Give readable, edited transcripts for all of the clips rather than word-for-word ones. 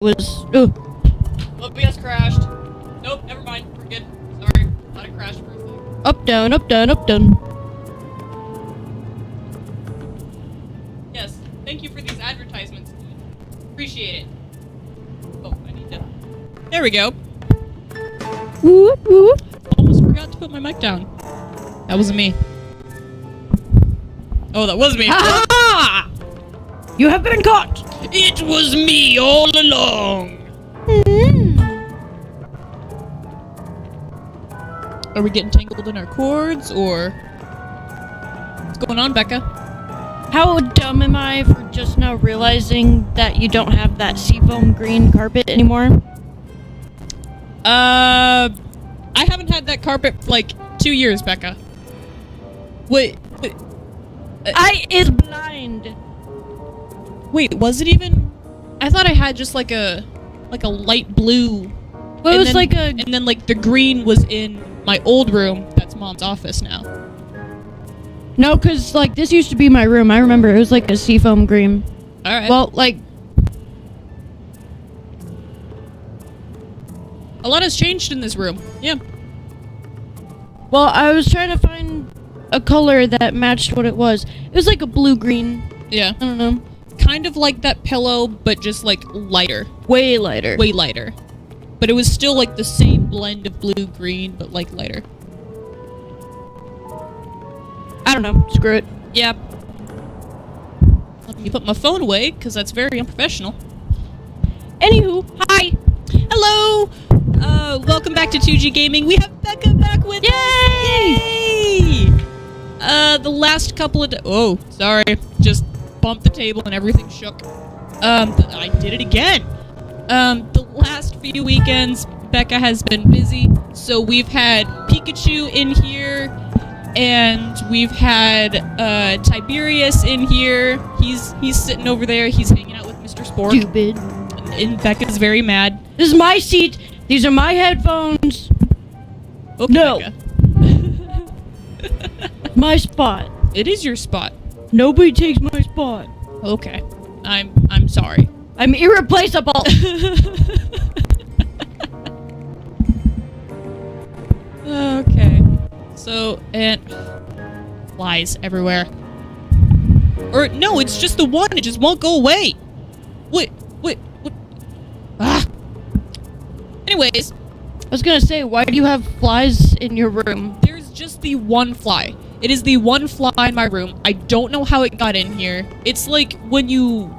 was... OBS crashed. Nope, never mind. We're good. Sorry. Thought it crashed for a second. Up, down, up, down, up, down. Yes, thank you for these advertisements. Appreciate it. Oh, I need to... There we go. Woo, woo. Almost forgot to put my mic down. That wasn't me. Oh, that was me. Ha! You have been caught! It was me all along. Are we getting tangled in our cords, or... What's going on, Becca? How dumb am I for just now realizing that you don't have that seafoam green carpet anymore? I haven't had that carpet for like 2 years, Becca. Wait. I is blind! Wait, was it even? I thought I had just like a light blue. Well, it was then, like a... And then like the green was in my old room. That's Mom's office now. No, because like this used to be my room. I remember it was like a seafoam green. Alright. Well, like... A lot has changed in this room. Yeah. Well, I was trying to find a color that matched what it was. It was like a blue-green. Yeah. I don't know. Kind of like that pillow, but just like lighter. Way lighter. Way lighter. But it was still like the same blend of blue-green, but like lighter. I don't know. Screw it. Yep. Let me put my phone away, because that's very unprofessional. Anywho, hi! Hello! Welcome back to 2G Gaming. We have Bekka back with us! Yay! The last couple of oh, sorry. Just bumped the table and everything shook. I did it again! The last few weekends, Bekka has been busy, so we've had Pikachu in here, and we've had, Tiberius in here. He's sitting over there, he's hanging out with Mr. Spork. Stupid. And Becca's very mad. This is my seat. These are my headphones. Okay, No. Becca. My spot. It is your spot. Nobody takes my spot. Okay. I'm sorry. I'm irreplaceable. Okay. So, and flies everywhere. Or no, it's just the one. It just won't go away. What? Ah. Anyways, I was gonna say, why do you have flies in your room? there's just the one fly. It is the one fly in my room. I don't know how it got in here. It's like when you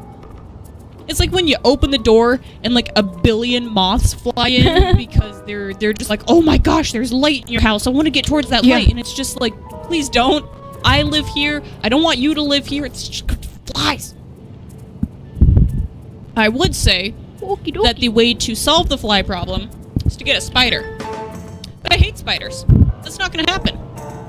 open the door and like a billion moths fly in because they're just like, oh my gosh, there's light in your house. I want to get towards that light, and it's just like, please don't. I live here. I don't want you to live here. It's just flies. I would say that the way to solve the fly problem is to get a spider. But I hate spiders. That's not gonna happen.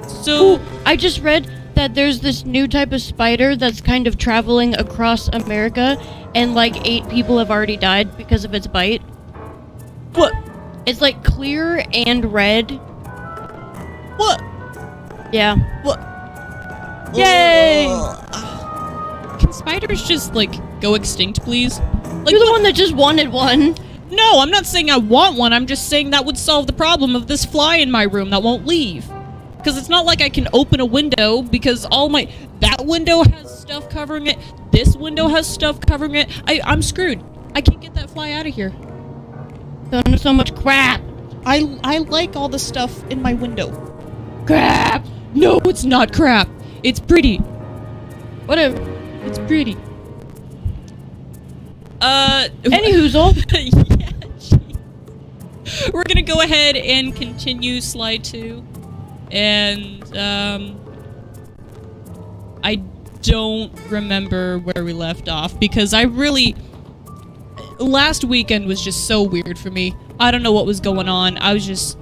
So... Ooh, I just read that there's this new type of spider that's kind of traveling across America, and like 8 people have already died because of its bite. What? It's like clear and red. What? Yeah. What? Yay! Can spiders just, like, go extinct, please? Like, You're the one that just wanted one. No, I'm not saying I want one. I'm just saying that would solve the problem of this fly in my room that won't leave. Because it's not like I can open a window because that window has stuff covering it. This window has stuff covering it. I'm screwed. I can't get that fly out of here. There's so much crap. I like all the stuff in my window. Crap. No, it's not crap. It's pretty. Whatever. It's pretty. Anyhoozle. Yeah, geez. We're gonna go ahead and continue slide 2. And, I don't remember where we left off because last weekend was just so weird for me. I don't know what was going on. I was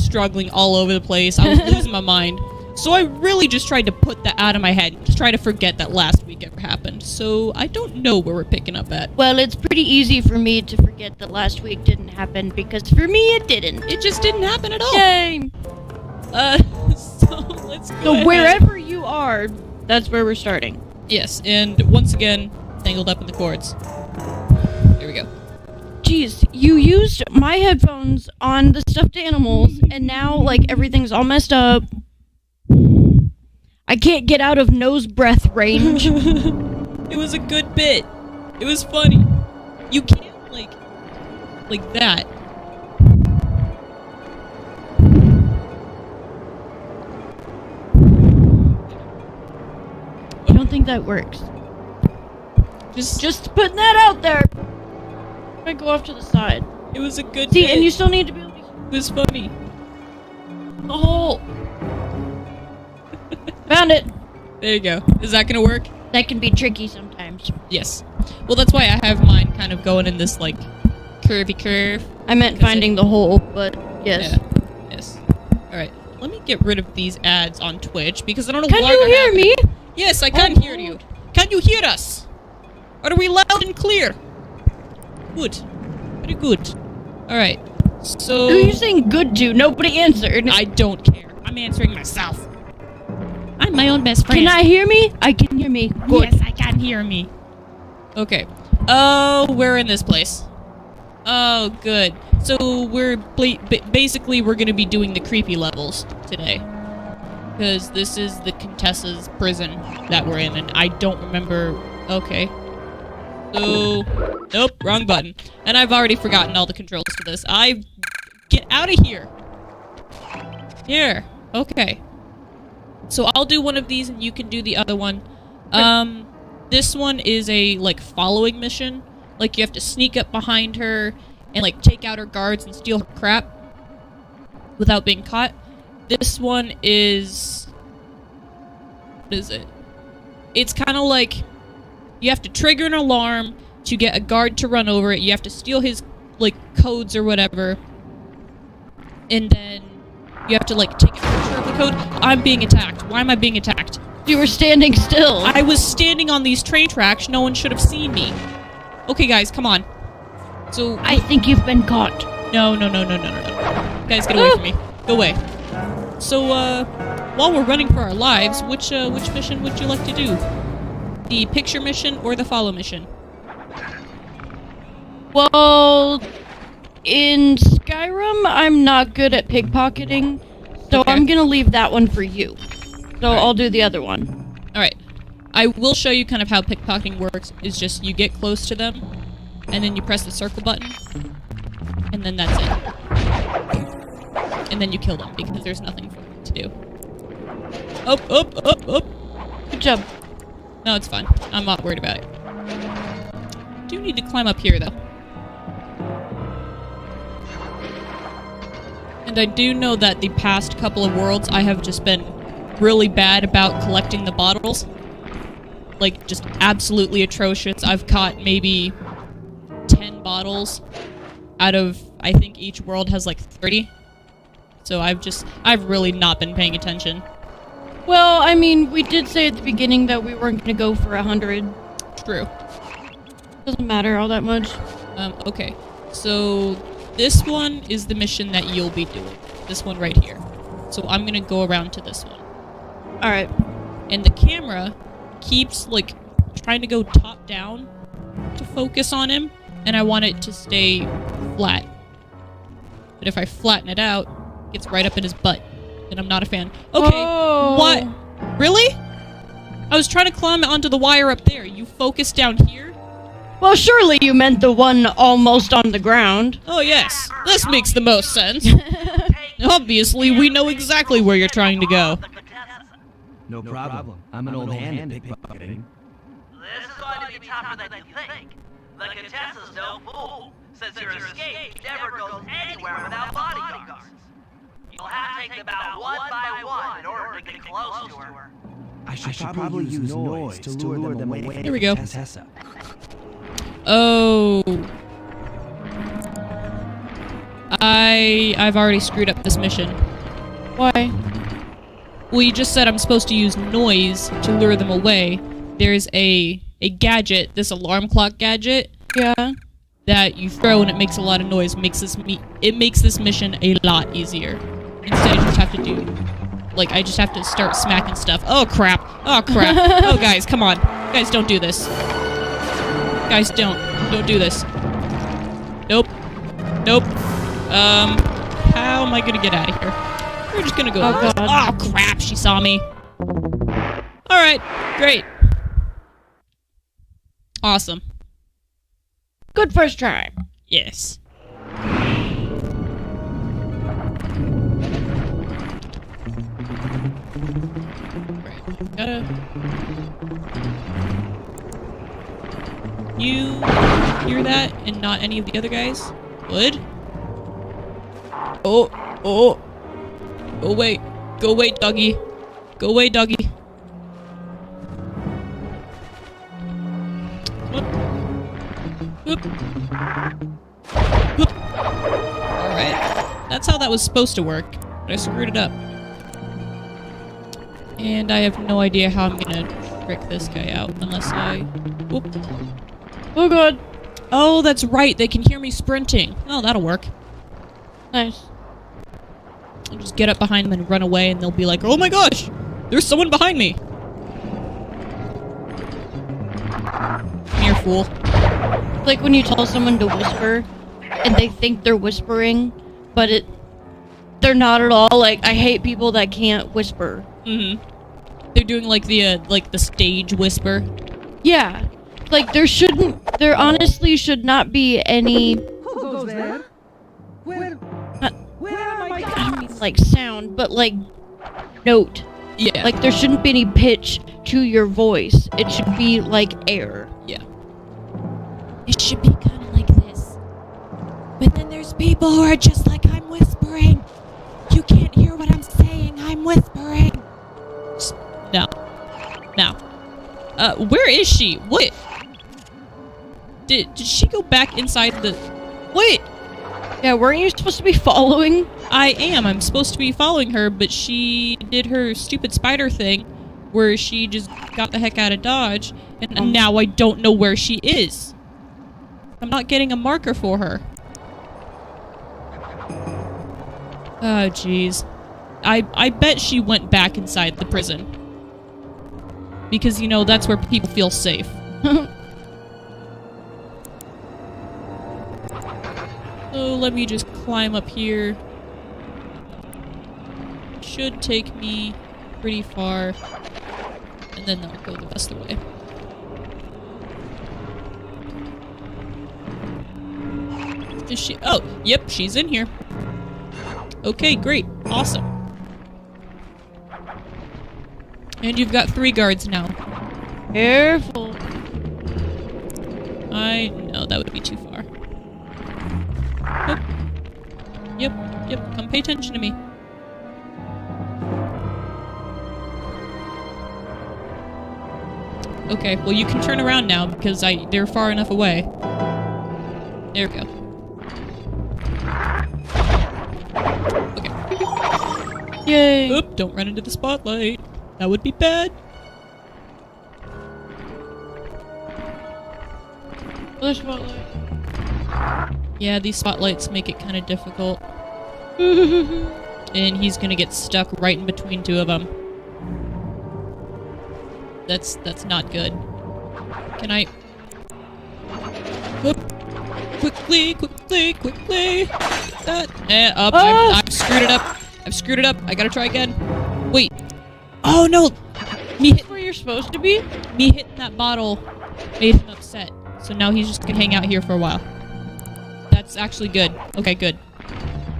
struggling all over the place. I was losing my mind. So I really just tried to put that out of my head. Just try to forget that last week ever happened. So I don't know where we're picking up at. Well, it's pretty easy for me to forget that last week didn't happen because for me it didn't. It just didn't happen at all. Yay! So let's go ahead. Wherever you are, that's where we're starting. Yes, and once again, tangled up in the cords. Here we go. used my headphones on the stuffed animals, and now, like, everything's all messed up. I can't get out of nose breath range. It was a good bit. It was funny. You can't, like that. I don't think that works. Just putting that out there. I go off to the side. It was a good See, bit. and you still need to be able to... It was funny. The hole. Found it. There you go. Is that gonna work? That can be tricky sometimes. Yes. Well, that's why I have mine kind of going in this, like, curvy curve. I meant finding the hole, but yes. Yeah. Yes. Alright. Let me get rid of these ads on Twitch, because I don't know Can why you they're hear me? happening. Yes, I can hear you. Can you hear us? Are we loud and clear? Good. Very good. Alright. So... Who are you saying good to? Nobody answered. I don't care. I'm answering myself. I'm my own best friend. Can I hear me? I can hear me. Good. Yes, I can hear me. Okay. Oh, we're in this place. Oh, good. So we're basically we're gonna be doing the creepy levels today, because this is the Contessa's prison that we're in, and I don't remember. Okay. So, nope, wrong button. And I've already forgotten all the controls to this. Get out of here. Here. Okay. So I'll do one of these and you can do the other one. This one is a, like, following mission. Like, you have to sneak up behind her and, like, take out her guards and steal her crap without being caught. This one is... What is it? It's kind of like... You have to trigger an alarm to get a guard to run over it. You have to steal his, like, codes or whatever. And then you have to, like, take a picture of the code. I'm being attacked. Why am I being attacked? You were standing still. I was standing on these train tracks. No one should have seen me. Okay, guys, come on. So... I think you've been caught. No. Guys, get away from me. Go away. So, while we're running for our lives, which mission would you like to do? The picture mission or the follow mission? Well, in Skyrim, I'm not good at pickpocketing, so Okay. I'm gonna leave that one for you. So I'll do the other one. Alright. I will show you kind of how pickpocketing works. Is just you get close to them, and then you press the circle button, and then that's it. And then you kill them, because there's nothing for them to do. Up. Good job. No, it's fine. I'm not worried about it. Do need to climb up here, though. And I do know that the past couple of worlds, I have just been really bad about collecting the bottles. Like, just absolutely atrocious. I've caught maybe 10 bottles out of, I think each world has like 30. So I've really not been paying attention. Well, I mean, we did say at the beginning that we weren't gonna go for 100. True. Doesn't matter all that much. Okay. So, this one is the mission that you'll be doing. This one right here. So I'm gonna go around to this one. Alright. And the camera keeps, like, trying to go top down to focus on him, and I want it to stay flat. But if I flatten it out, it gets right up in his butt, and I'm not a fan. Okay, Oh. what? Really? I was trying to climb onto the wire up there. You focus down here? Well, surely you meant the one almost on the ground. Oh yes, this makes the most sense. Obviously, we know exactly where you're trying to go. No problem. I'm an old hand at pickpocketing. This is going to be tougher than you think. The Contessa's no fool, since your escape never goes anywhere without bodyguards. You'll have to take them out one by one in order to get close to her. I should probably use noise to lure them away. Here we go. from Contessa. Oh. I've already screwed up this mission. Why? Well, you just said I'm supposed to use noise to lure them away. There's a gadget, this alarm clock gadget, Yeah. that you throw and it makes a lot of noise. It makes this mission a lot easier. Instead, I just have to do, like, I just have to start smacking stuff. Oh crap! Oh crap! Oh guys, come on! Guys, don't do this. Guys, don't do this. Nope. Nope. How am I gonna get out of here? We're just gonna go. Oh, God. Oh, crap, she saw me. Alright, great. Awesome. Good first try. Yes. Right, gotta... You hear that and not any of the other guys? Would? Oh, oh. Go away. Go away, doggy. Go away, doggy. Whoop. Whoop. Whoop. Alright. That's how that was supposed to work. But I screwed it up. And I have no idea how I'm gonna trick this guy out unless I... Whoop. Oh god. Oh, that's right. They can hear me sprinting. Oh, that'll work. Nice. I'll just get up behind them and run away, and they'll be like, oh my gosh! There's someone behind me! Come here, fool. It's like when you tell someone to whisper, and they think they're whispering, but they're not at all. Like, I hate people that can't whisper. Mm-hmm. They're doing like the stage whisper. Yeah. Like, there honestly should not be any... Who goes there? Where am I I don't mean like sound, but like note. Yeah. Like there shouldn't be any pitch to your voice. It should be like air. Yeah. It should be kind of like this. But then there's people who are just like, I'm whispering. You can't hear what I'm saying. I'm whispering. No. No. Where is she? What? Did she go back inside the... Wait! Yeah, weren't you supposed to be following? I am. I'm supposed to be following her, but she did her stupid spider thing where she just got the heck out of Dodge, and now I don't know where she is. I'm not getting a marker for her. Oh, jeez. I bet she went back inside the prison. Because, you know, that's where people feel safe. So let me just climb up here. Should take me pretty far. And then I'll go the rest of the way. Is she? Oh, yep, she's in here. Okay, great. Awesome. And you've got 3 guards now. Careful. No, that would be too far. Yep, yep, come pay attention to me. Okay, well you can turn around now because they're far enough away. There we go. Okay. Yay. Oop, don't run into the spotlight. That would be bad. Other spotlight. Yeah, these spotlights make it kind of difficult. And he's gonna get stuck right in between 2 of them. That's not good. Can I... Whoop. Quickly, quickly, quickly. That. I've screwed it up. I've screwed it up. I gotta try again. Wait. Oh no! Where you're supposed to be? Me hitting that bottle made him upset. So now he's just gonna hang out here for a while. That's actually good. Okay, good.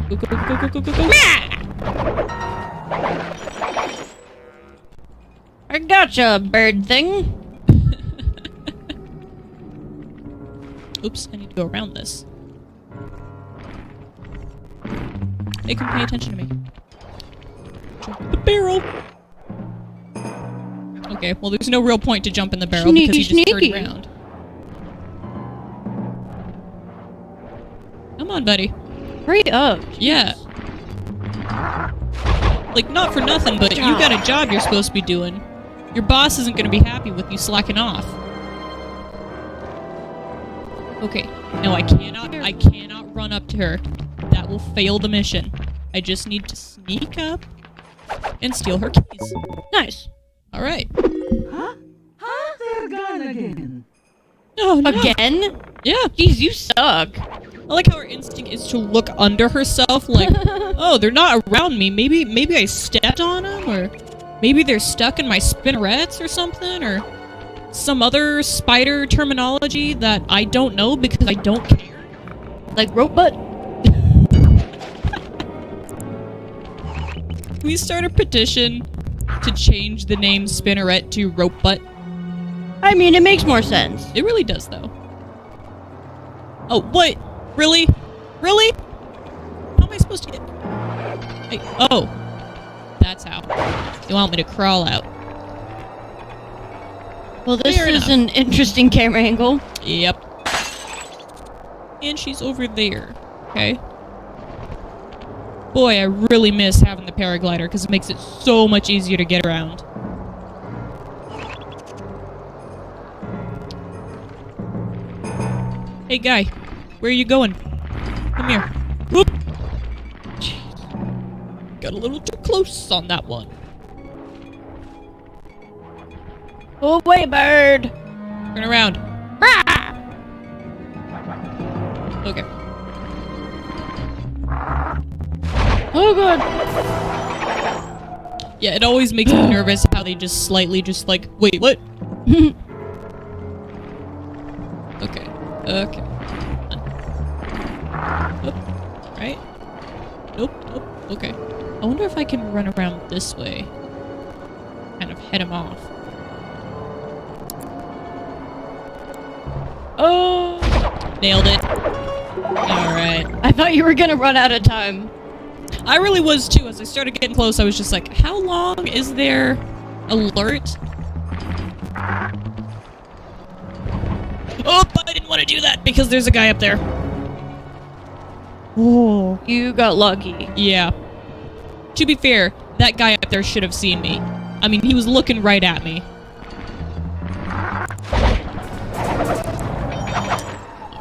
Go, go, go, go, go, go, go. I gotcha, bird thing. Oops, I need to go around this. Hey, come pay attention to me. Jump in the barrel! Okay, well there's no real point to jump in the barrel because he just turned around. Come on, buddy. Hurry up. Yeah. Like, not for nothing, but you got a job you're supposed to be doing. Your boss isn't gonna be happy with you slacking off. Okay. No, I cannot run up to her. That will fail the mission. I just need to sneak up and steal her keys. Nice. Alright. Huh? They're gone again. Oh, no. Again? Yeah. Jeez, you suck. like how her instinct is to look under herself, like, oh, they're not around me. Maybe I stepped on them, or maybe they're stuck in my spinnerets or something, or some other spider terminology that I don't know because I don't care. Like rope butt. Can we start a petition to change the name Spinneret to Rope Butt? I mean, it makes more sense. It really does, though. Oh, what? Really? Really? How am I supposed to get... oh. That's how. You want me to crawl out. Well, this Fair is enough. an interesting camera angle. Yep. And she's over there. Okay. Boy, I really miss having the paraglider because it makes it so much easier to get around. Hey, guy. Where are you going? Come here. Whoop! Jeez. Got a little too close on that one. Go away, bird. Turn around. Okay. Oh, God. Yeah, it always makes me nervous how they just slightly just like, wait, what? Okay. Okay. Nope. Right? Nope. Nope. Okay. I wonder if I can run around this way. Kind of head him off. Oh. Nailed it. Alright. I thought you were gonna run out of time. I really was too. As I started getting close, I was just like, how long is their alert? Oh, I didn't want to do that because there's a guy up there. Oh, you got lucky. Yeah. To be fair, that guy up there should have seen me. I mean, he was looking right at me.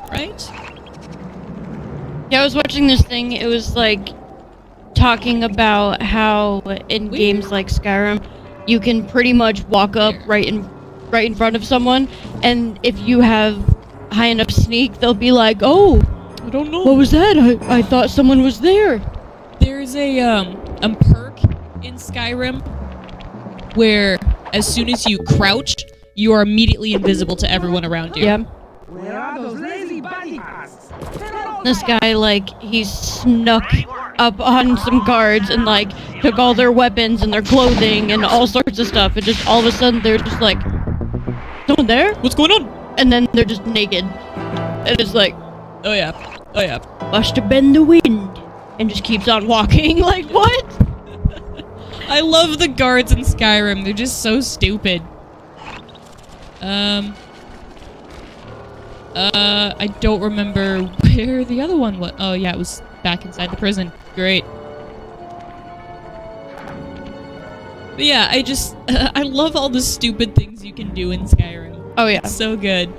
Alright. Yeah, I was watching this thing. It was like talking about how in games like Skyrim, you can pretty much walk up right in front of someone, and if you have high enough sneak, they'll be like, "Oh, I don't know. what was that? I thought someone was there." There's a perk in Skyrim where as soon as you crouch, you are immediately invisible to everyone around you. Yeah. Where are those lazy bastards? This guy, like, he snuck up on some guards and, like, took all their weapons and their clothing and all sorts of stuff, and just all of a sudden they're just like, "Someone there?" What's going on? And then they're just naked. And it's like, Oh yeah. Oh yeah. must have been the wind. And just keeps on walking. Like, what? I love the guards in Skyrim. They're just so stupid. I don't remember where the other one was. Oh yeah, it was back inside the prison. Great. But yeah, I just, I love all the stupid things you can do in Skyrim. Oh, yeah. So good.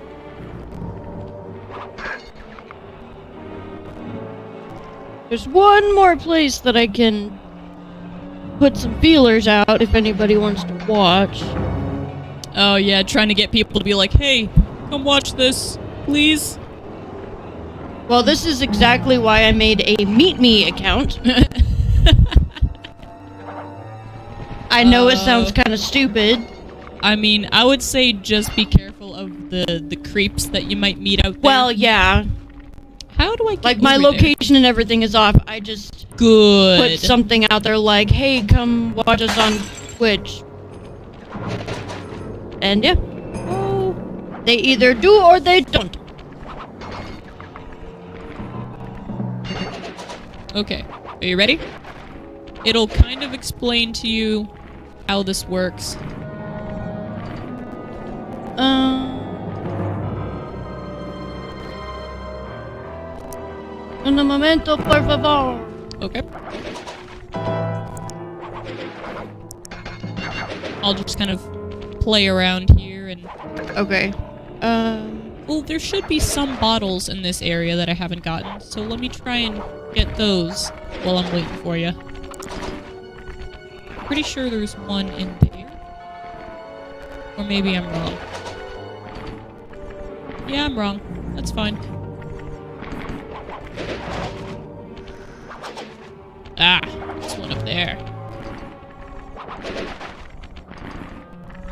There's one more place that I can put some feelers out if anybody wants to watch. Oh yeah, trying to get people to be like, hey, come watch this, please. Well, this is exactly why I made a Meet Me account. I know it sounds kind of stupid. I mean, I would say just be careful of the creeps that you might meet out there. Well, yeah. How do I get Like, my over there? location and everything is off. I just Good. put something out there like, hey, come watch us on Twitch. And yeah. Oh, they either do or they don't. Okay, are you ready? It'll kind of explain to you how this works. Un momento, por favor. Okay. I'll just kind of play around here and... Okay. Well, there should be some bottles in this area that I haven't gotten, so let me try and get those while I'm waiting for you. Pretty sure there's one in there. Or maybe I'm wrong. Yeah, I'm wrong. That's fine. Ah, this one up there.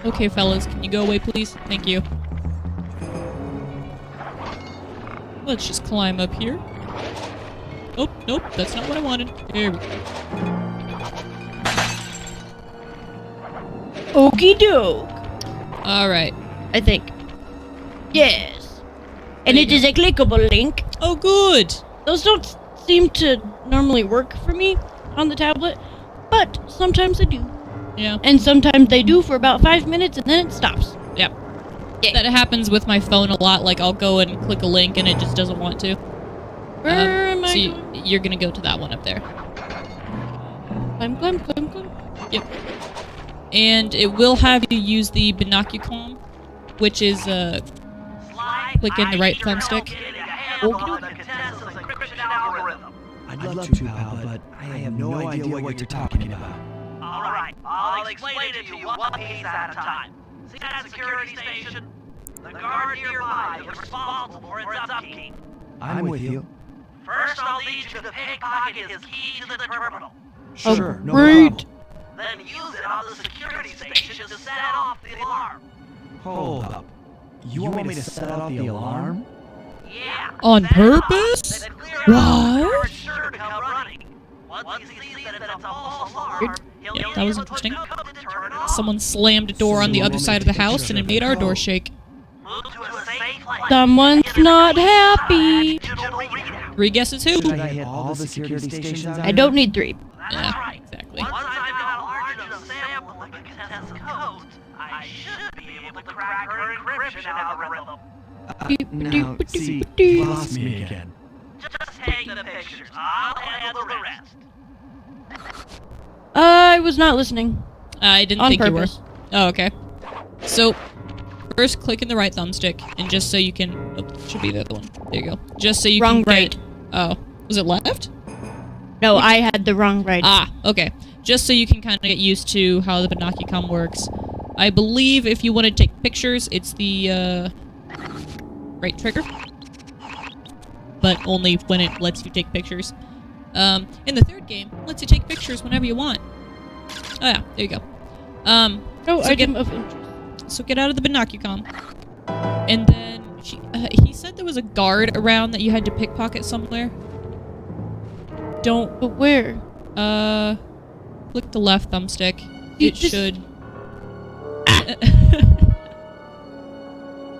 Okay, fellas, can you go away, please? Thank you. Let's just climb up here. Oh, nope, that's not what I wanted. There we go. Okie doke. Alright. I think. Yes. And it is a clickable link. Oh, good! Those don't seem to normally work for me on the tablet, but sometimes they do. Yeah. And sometimes they do for about 5 minutes and then it stops. Yep. Yeah. That happens with my phone a lot. Like, I'll go and click a link and it just doesn't want to. Where am I So going? you're gonna go to that one up there. Climb. Yep. And it will have you use the Binocucom, which is, click in the right thumbstick. I'd love to, pal, but I have no idea what you're talking about. Alright, I'll explain it to you one piece at a time. See that security station? The guard nearby is responsible for its upkeep. I'm with you. First, I'll need you to pickpocket his key to the terminal. Sure, no great. problem. Then use it on the security station to set off the alarm. Hold up. You want me to set off the alarm? Yeah. On set it off, purpose? then clear it out, What? you're sure to come running. Once he sees that it's a false alarm, he'll Yep, use that was the interesting. code to turn it off. Someone slammed a door on the other side of the house and it made our door shake. Move to a safe place. Someone's not happy. Digital readout. 3 guesses who? Should I hit all the security stations out I don't need 3. That's Yeah, right. exactly. Once I've got a large enough sample of the contestant's code, I should be able to crack her encryption algorithm. Now, see, you lost me again. Just take the pictures. I'll handle the rest. I was not listening. I didn't On think purpose. you were. Oh, okay. So, first click in the right thumbstick, and just so you can... Oh, should be the other one. There you go. Just so you Wrong can right. get... Oh. Was it left? No, I had the wrong right. Ah, okay. Just so you can kind of get used to how the Binocucom works. I believe if you want to take pictures, it's the, right trigger. But only when it lets you take pictures. In the third game, it lets you take pictures whenever you want. Oh yeah, there you go. Oh, so item of interest. So get out of the Binocucom. And then, he said there was a guard around that you had to pickpocket somewhere. Don't... But where? Click the left thumbstick. You It just- should...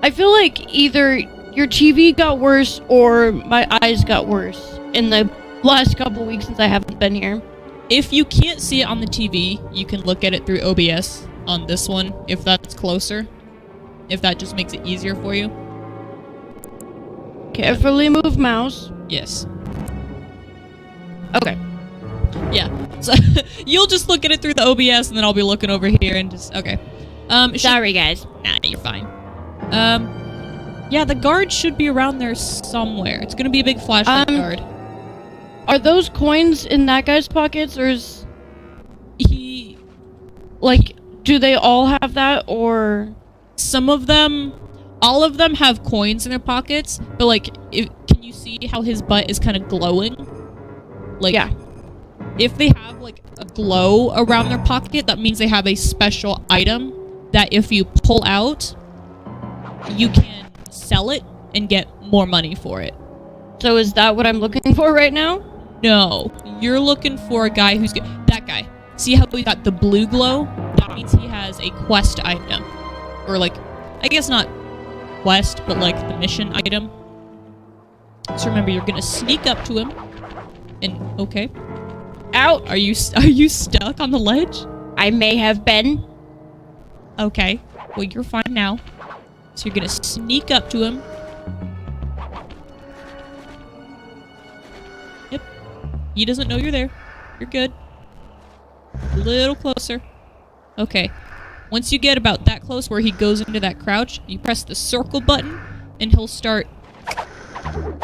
I feel like either your TV got worse or my eyes got worse in the last couple weeks since I haven't been here. If you can't see it on the TV, you can look at it through OBS on this one, if that's closer. If that just makes it easier for you. Carefully move mouse. Yes. Okay. Yeah. So, you'll just look at it through the OBS, and then I'll be looking over here and just... Okay. Sorry, guys. Nah, you're fine. Yeah, the guard should be around there somewhere. It's gonna be a big flashlight guard. Are those coins in that guy's pockets, or is... He... Like, do they all have that, or... Some of them... All of them have coins in their pockets, but, like, can you see how his butt is kind of glowing? Like, Yeah. If they have, like, a glow around their pocket, that means they have a special item that if you pull out, you can sell it and get more money for it. So is that what I'm looking for right now? No. You're looking for a guy who's... That guy. See how he got the blue glow? That means he has a quest item. Or, like, I guess not quest, but, like, the mission item. So remember, you're gonna sneak up to him. And, okay. Out! Are you stuck on the ledge? I may have been. Okay. Well, you're fine now. So you're gonna sneak up to him. Yep. He doesn't know you're there. You're good. A little closer. Okay. Once you get about that close where he goes into that crouch, you press the circle button, and he'll start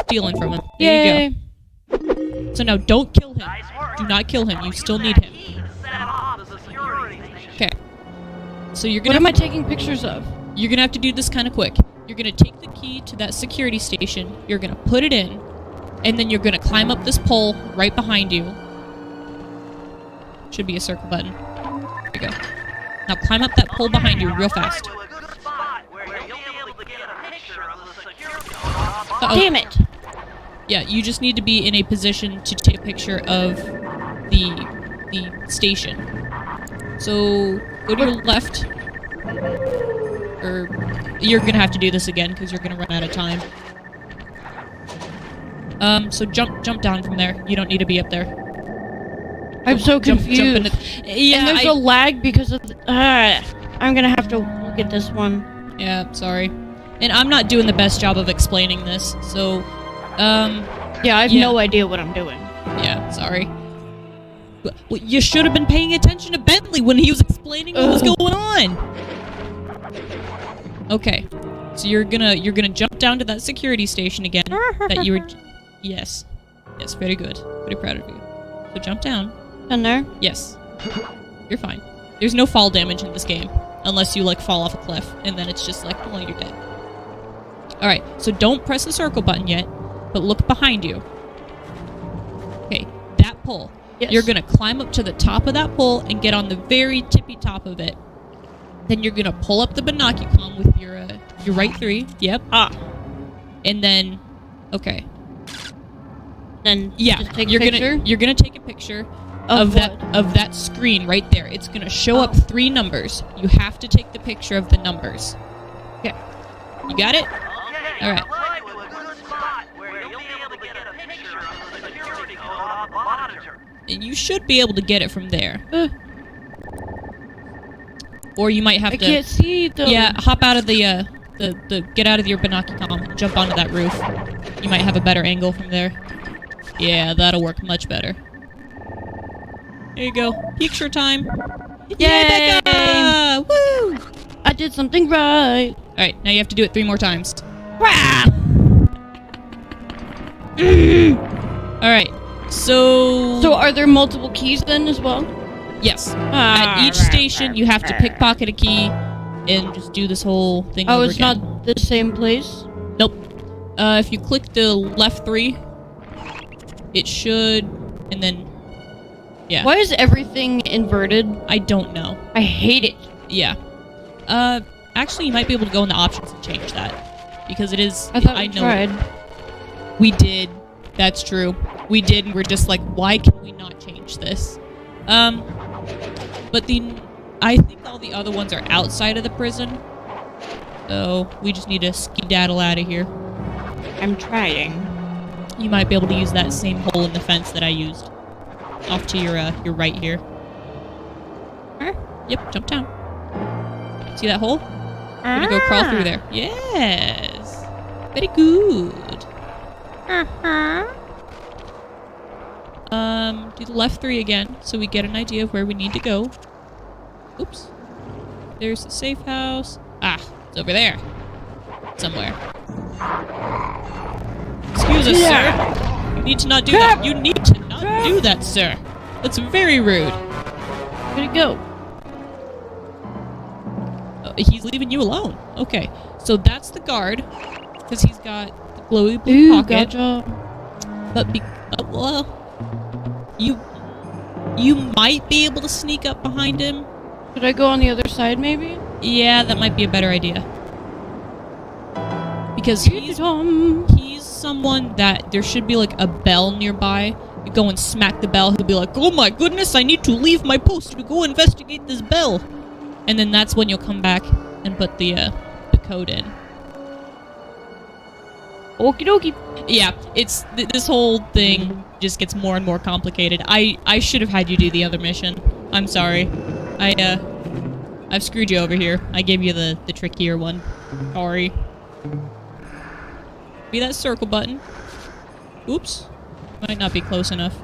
stealing from him. There Yay. you go. So now don't kill him. Nice work. Do not kill him. You still need him. Key to set off the security station. Okay. So you're What gonna am I taking pictures of? You're gonna have to do this kind of quick. You're gonna take the key to that security station, you're gonna put it in, and then you're gonna climb up this pole right behind you. Should be a circle button. There you go. Now climb up that pole behind you real fast. Uh-oh. Damn it! Yeah, you just need to be in a position to take a picture of the station. So go to your left. Or you're gonna have to do this again because you're gonna run out of time. So jump down from there. You don't need to be up there. I'm so confused. Jump yeah, and there's a lag because of I'm gonna have to look at this one. Yeah, sorry. And I'm not doing the best job of explaining this, so yeah, I have no idea what I'm doing. Yeah, sorry. Well, you should have been paying attention to Bentley when he was explaining what was going on. Okay, so you're gonna jump down to that security station again. That you were. Yes, very good. Pretty proud of you. So jump down. Down there? Yes, you're fine. There's no fall damage in this game unless you like fall off a cliff, and then it's just like, well, you're dead. All right, so don't press the circle button yet, but look behind you. Okay, that pole. Yes. You're gonna climb up to the top of that pole and get on the very tippy top of it. Then you're gonna pull up the binocular with your right 3. Yep. And then, okay. Then Yeah, just take you're a picture gonna take a picture of that screen right there. It's gonna show up 3 numbers. You have to take the picture of the numbers. Okay. You got it? All right. And you should be able to get it from there. Or you might have I to. can't see though. Yeah, hop out of the get out of your binocular and jump onto that roof. You might have a better angle from there. Yeah, that'll work much better. There you go. Picture time. Yay! Bekka! Woo! I did something right. All right, now you have to do it 3 more times. All right. So are there multiple keys then as well? yes. At each station, you have to pickpocket a key and just do this whole thing over it's again. not the same place? Nope. If you click the left 3, it should, and then, yeah. Why is everything inverted? I don't know. I hate it. Yeah. Actually, you might be able to go in the options and change that. Because it is, I thought we know tried. We did. That's true. We did, and we're just like, why can we not change this? But I think all the other ones are outside of the prison. So, we just need to skedaddle out of here. I'm trying. You might be able to use that same hole in the fence that I used. Off to your right here. Yep, jump down. See that hole? You're gonna go crawl through there. Yes! Very good. Do the left 3 again, so we get an idea of where we need to go. Oops. There's the safe house. Ah, it's over there. Somewhere. Excuse us, sir. You need to not do that. You need to not do that, sir. That's very rude. Where'd it go? He's leaving you alone. Okay, so that's the guard, because he's got the glowy blue pocket. Gotcha. But well, you might be able to sneak up behind him. Should I go on the other side, maybe? Yeah, that might be a better idea. Because he's someone that there should be like a bell nearby. You go and smack the bell, he'll be like, oh my goodness, I need to leave my post to go investigate this bell. And then that's when you'll come back and put the code in. Okie dokie. Yeah, it's this whole thing just gets more and more complicated. I should have had you do the other mission. I'm sorry. I've screwed you over here. I gave you the trickier one. Sorry. Be that circle button. Oops. Might not be close enough.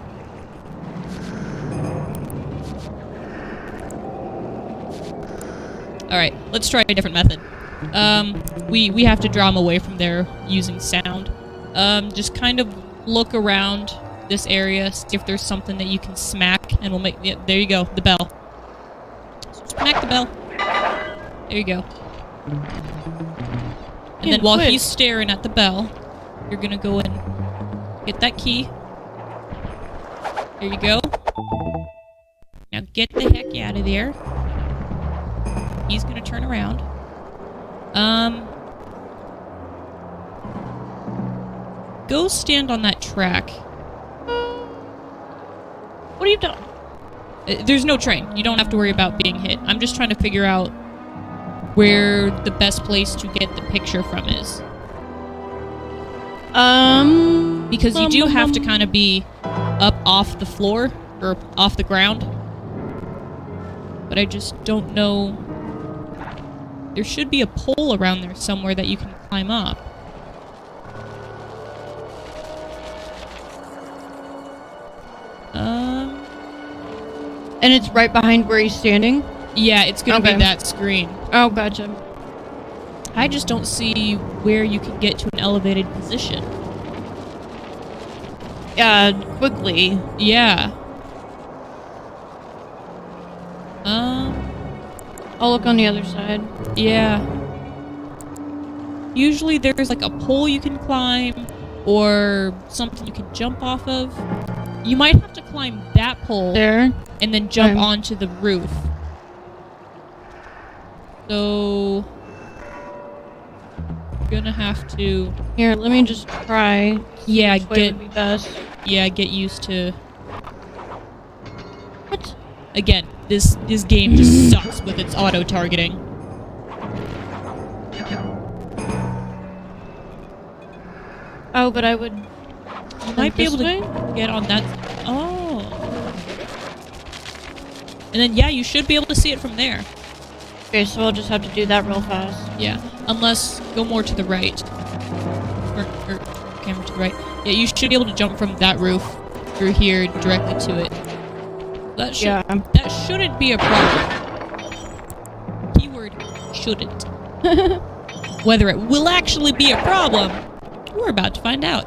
Alright, let's try a different method. We have to draw him away from there using sound. Just kind of look around this area, see if there's something that you can smack, and we'll make... Yeah, there you go, the bell. Smack the bell. There you go. And then while he's staring at the bell, you're gonna go and get that key. There you go. Now Now get the heck out of there. He's gonna turn around. Go stand on that track. What are you doing? There's no train. You don't have to worry about being hit. I'm just trying to figure out where the best place to get the picture from is. Because you do have to kind of be up off the floor, or off the ground. But I just don't know. There should be a pole around there somewhere that you can climb up. And it's right behind where he's standing? Yeah, it's gonna be that screen. Oh, gotcha. I just don't see where you can get to an elevated position. Quickly. Yeah. I'll look on the other side. Yeah. Usually there's like a pole you can climb, or something you can jump off of. You might have to climb that pole There. and then jump onto the roof. So you're gonna have to. Here, let me just try. Yeah, Which way would be best. get used to. What? Again, this game just sucks with its auto targeting. Oh, but I would. You might be able to get on that. Oh. And then, yeah, you should be able to see it from there. Okay, so I'll just have to do that real fast. Yeah. Unless, go more to the right. Or camera to the right. Yeah, you should be able to jump from that roof through here directly to it. That shouldn't be a problem. Keyword, shouldn't. Whether it will actually be a problem, we're about to find out.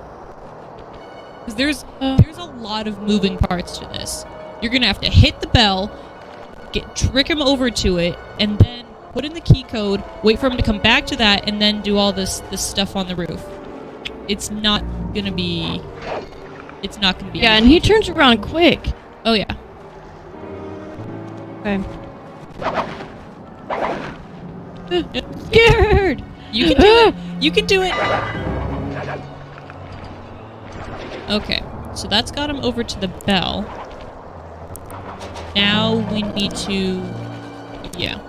Because there's a lot of moving parts to this. You're gonna have to hit the bell, trick him over to it, and then put in the key code, wait for him to come back to that, and then do all this stuff on the roof. It's not gonna be. Yeah, and he turns around quick. Oh yeah. Okay. Scared. You can do it. You can do it. Okay, so that's got him over to the bell. Now we need to... Yeah.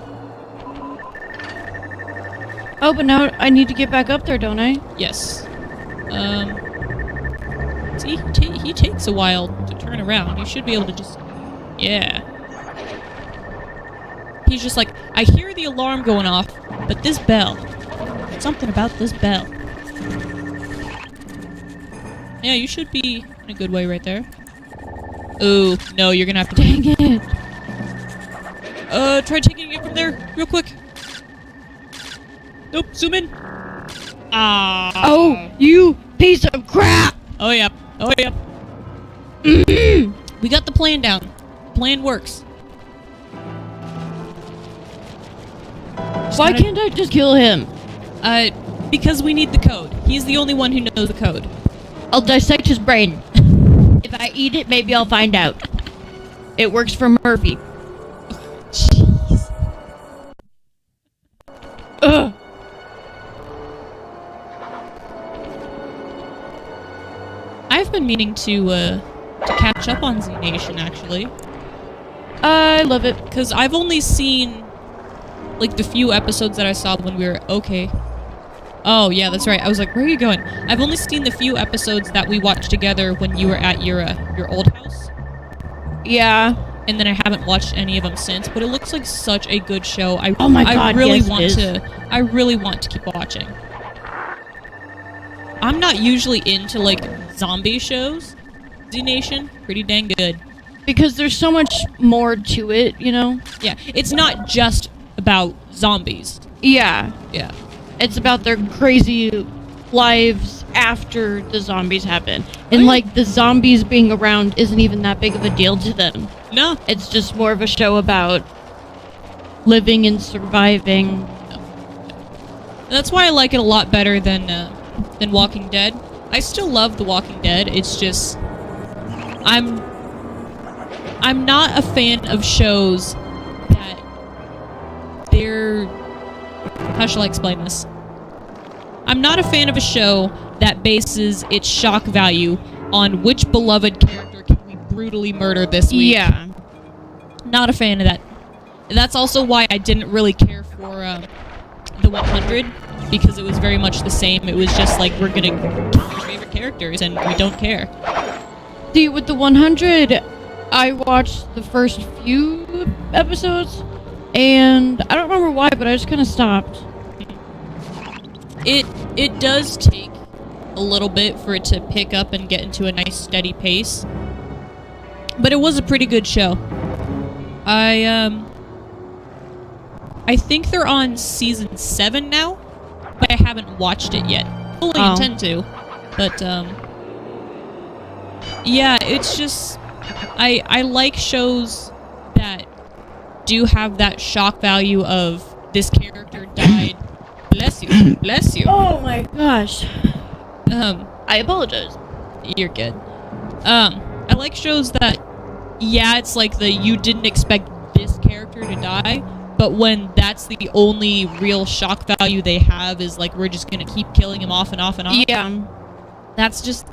Oh, but now I need to get back up there, don't I? Yes. See, he takes a while to turn around. You should be able to just... Yeah. He's just like, I hear the alarm going off, but this bell... Something about this bell. Yeah, you should be in a good way right there. Oh, no, you're gonna have to Dang it. Try taking it from there, real quick. Nope, zoom in. Ah. Oh, you piece of crap! Oh, yep. Oh, yep. We got the plan down. Plan works. Why can't I just kill him? Because we need the code. He's the only one who knows the code. I'll dissect his brain. If I eat it, maybe I'll find out. It works for Murphy. Jeez. Ugh. I've been meaning to catch up on Z Nation, actually. I love it. Because I've only seen, like, the few episodes that I saw when we were... Okay. Oh, yeah, that's right. I was like, where are you going? I've only seen the few episodes that we watched together when you were at your old house. Yeah. And then I haven't watched any of them since, but it looks like such a good show. Oh my god, I really yes, want to. I really want to keep watching. I'm not usually into like zombie shows. Z Nation, pretty dang good. Because there's so much more to it, you know? Yeah, it's not just about zombies. Yeah. Yeah. It's about their crazy lives after the zombies happen. And like the zombies being around isn't even that big of a deal to them. No. It's just more of a show about living and surviving. And that's why I like it a lot better than Walking Dead. I still love The Walking Dead. It's just I'm I'm not a fan of shows that they're... How shall I explain this? I'm not a fan of a show that bases its shock value on which beloved character can we brutally murder this week. Yeah. Not a fan of that. That's also why I didn't really care for the 100, because it was very much the same. It was just like, we're gonna kill your favorite characters, and we don't care. See, with the 100, I watched the first few episodes, and I don't remember why, but I just kind of stopped. It does take a little bit for it to pick up and get into a nice steady pace, but it was a pretty good show. I think they're on season 7 now, but I haven't watched it yet. Fully intend to, but yeah, it's just I like shows that do have that shock value of this character died. Bless you. Bless you. Oh my gosh. I apologize. You're good. I like shows that, yeah, it's like you didn't expect this character to die, but when that's the only real shock value they have is like, we're just gonna keep killing him off and off and off. Yeah. That's just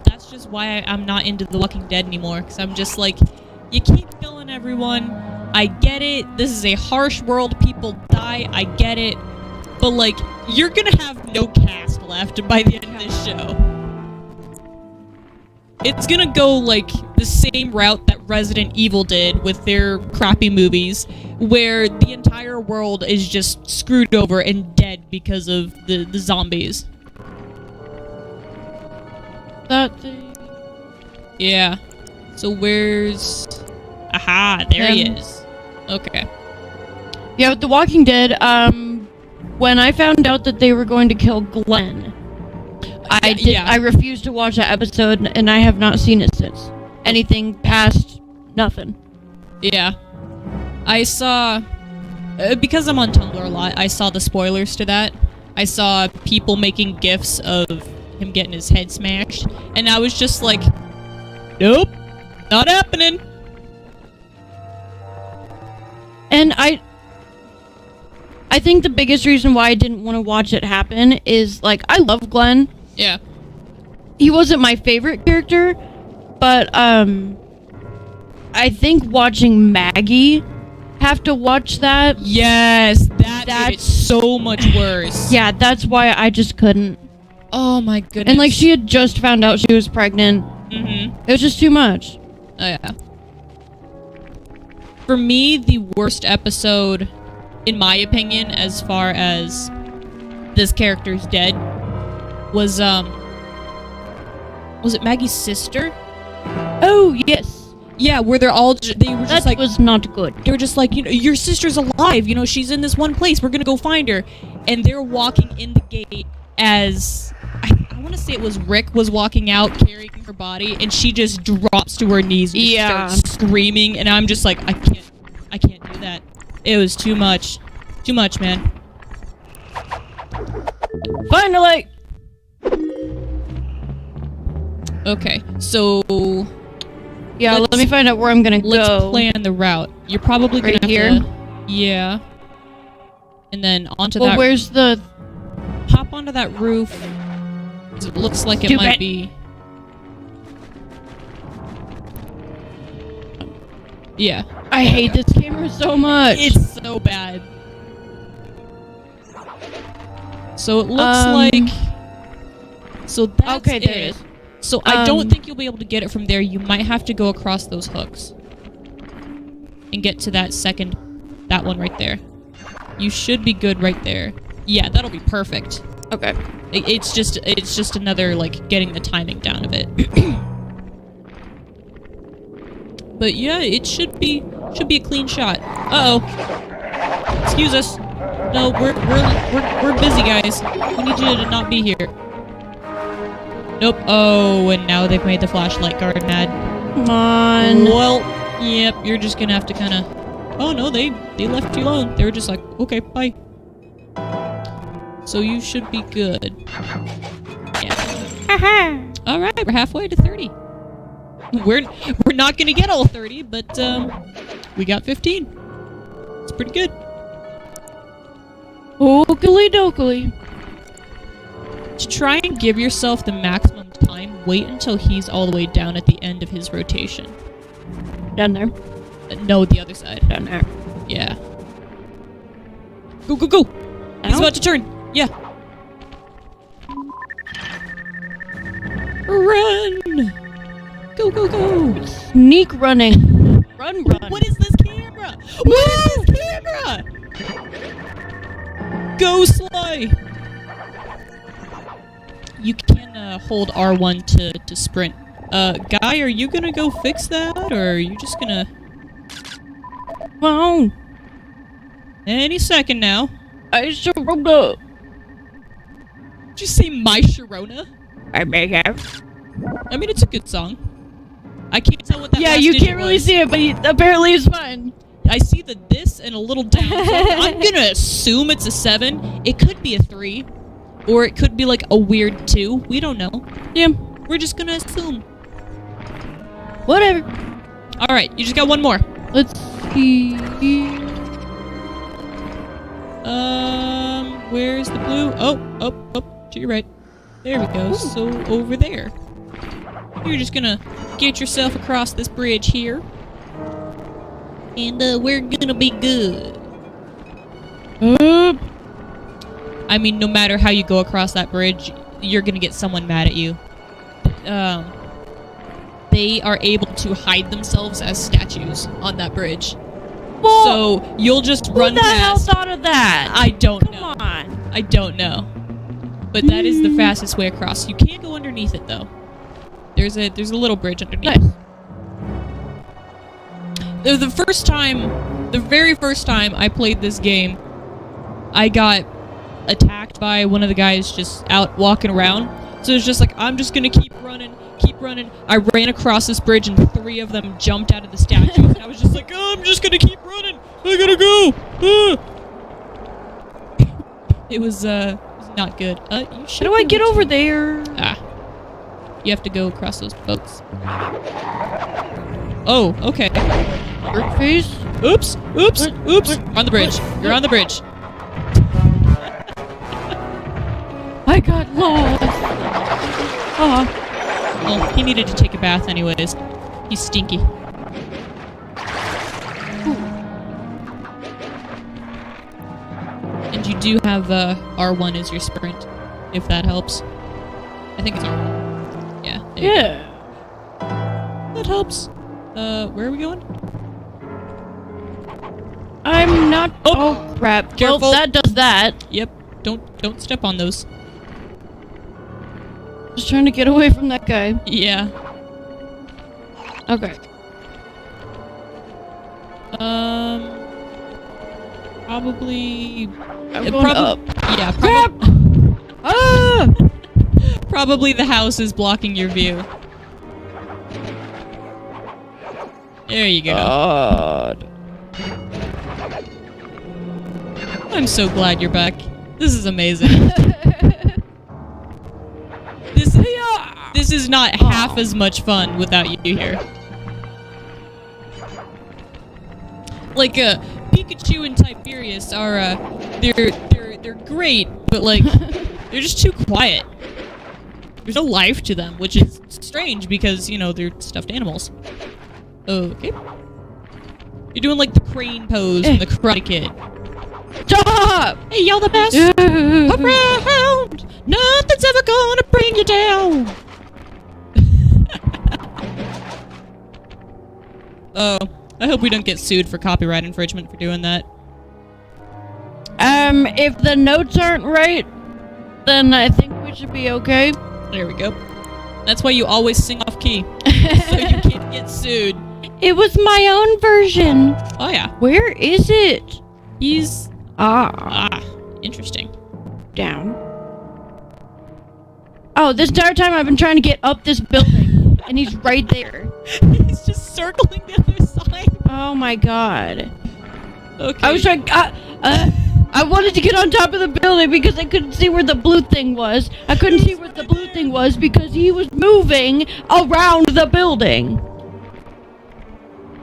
why I'm not into The Walking Dead anymore, because I'm just like, you keep killing everyone. I get it. This is a harsh world. People die. I get it. But, like, you're gonna have no cast left by the end of this show. It's gonna go, like, the same route that Resident Evil did with their crappy movies, where the entire world is just screwed over and dead because of the zombies. That thing. Yeah. So where's... Aha, there he is. Okay. Yeah, with The Walking Dead, when I found out that they were going to kill Glenn, I refused to watch that episode, and I have not seen it since. Anything past nothing. Yeah. I saw... because I'm on Tumblr a lot, I saw the spoilers to that. I saw people making GIFs of him getting his head smashed, and I was just like, nope, not happening. And I think the biggest reason why I didn't want to watch it happen is, like, I love Glenn. Yeah. He wasn't my favorite character, but, I think watching Maggie have to watch that. Yes, that's made it so much worse. Yeah, that's why I just couldn't. Oh my goodness. And, like, she had just found out she was pregnant. Mm-hmm. It was just too much. Oh, yeah. For me, the worst episode, in my opinion, as far as this character's dead, was it Maggie's sister? Oh, yes. Yeah, where they're all they were just that was not good. They were just like, you know, your sister's alive, you know, she's in this one place, we're gonna go find her. And they're walking in the gate as, I want to say it was Rick was walking out carrying her body, and she just drops to her knees and starts screaming, and I'm just like, I can't do that. It was too much. Too much, man. Finally! Okay, so... Yeah, let me find out where I'm gonna go. Let's plan the route. You're probably gonna right have here? to... Yeah. And then onto that... Well, where's the... Hop onto that roof. It looks like it might be... Yeah. I hate this camera so much. It's so bad. So it looks like... So that's okay, there it is. So I don't think you'll be able to get it from there. You might have to go across those hooks. And get to that second... That one right there. You should be good right there. Yeah, that'll be perfect. Okay. It's just another, like, getting the timing down of it. But yeah, it should be a clean shot. Uh-oh. Excuse us. No, we're busy, guys. We need you to not be here. Nope. Oh, and now they've made the flashlight guard mad. Come on. Well, yep, you're just gonna have to kinda... Oh no, they left you alone. They were just like, okay, bye. So you should be good. Yeah. Alright, we're halfway to 30. We're not gonna get all 30, but we got 15. It's pretty good. Oakley dokley. To try and give yourself the maximum time, wait until he's all the way down at the end of his rotation. Down there. No, the other side. Down there. Yeah. Go, go, go! He's about to turn. Yeah. Run! Go, go, go! Sneak running. Run. What is this camera? What is this camera? Go, Sly! You can hold R1 to sprint. Guy, are you gonna go fix that, or are you just gonna... Wow. Any second now. I Sharona. Did you say My Sharona? I may have. I mean, it's a good song. I can't tell what that Yeah, last you digit can't really was. see it, but apparently it's fine. I see the this and a little down. So I'm gonna assume it's a 7. It could be a 3. Or it could be like a weird 2. We don't know. Yeah. We're just gonna assume. Whatever. Alright, you just got one more. Let's see. Where's the blue? Oh, to your right. There we go. So over there. You're just gonna get yourself across this bridge here. And we're gonna be good. I mean, no matter how you go across that bridge, you're gonna get someone mad at you. They are able to hide themselves as statues on that bridge. Well, So you'll just run who the hell past. thought of that? I don't Come know. on. I don't know. But that is the fastest way across. You can't go underneath it though. There's a little bridge underneath. Nice. The very first time I played this game, I got attacked by one of the guys just out walking around. So it's just like, I'm just gonna keep running. I ran across this bridge and 3 of them jumped out of the statues. And I was just like, oh, I'm just gonna keep running. I gotta go. It was not good. You should. How do I get over there? You have to go across those boats. Oh, okay. Brick face? Oops. What? You're on the bridge. You're on the bridge. I got lost. Well, he needed to take a bath anyways. He's stinky. And you do have R1 as your sprint, if that helps. I think it's R1. Yeah. there you Yeah. go. That helps. Where are we going? I'm not. Oh. Oh crap! Careful. Well, that does that. Yep. Don't step on those. Just trying to get away from that guy. Yeah. Okay. Probably. I'm going up. Yeah. Crap! Ah! Probably the house is blocking your view. There you go. God. I'm so glad you're back. This is amazing. This is not half as much fun without you here. Like Pikachu and Tiberius are they're great, but like they're just too quiet. There's no life to them, which is strange because, you know, they're stuffed animals. Okay. You're doing like the crane pose from the Karate Kid. Stop! Hey, y'all the best around. Nothing's ever gonna bring you down. Oh, I hope we don't get sued for copyright infringement for doing that. If the notes aren't right, then I think we should be okay. There we go. That's why you always sing off key, so you can't get sued. It was my own version. Oh yeah. Where is it? He's interesting. Down. Oh, this entire time I've been trying to get up this building, and he's right there. He's just circling the other side. Oh my god. Okay. I was trying. I wanted to get on top of the building because I couldn't see where the blue thing was. I couldn't see where the blue thing was because he was moving around the building.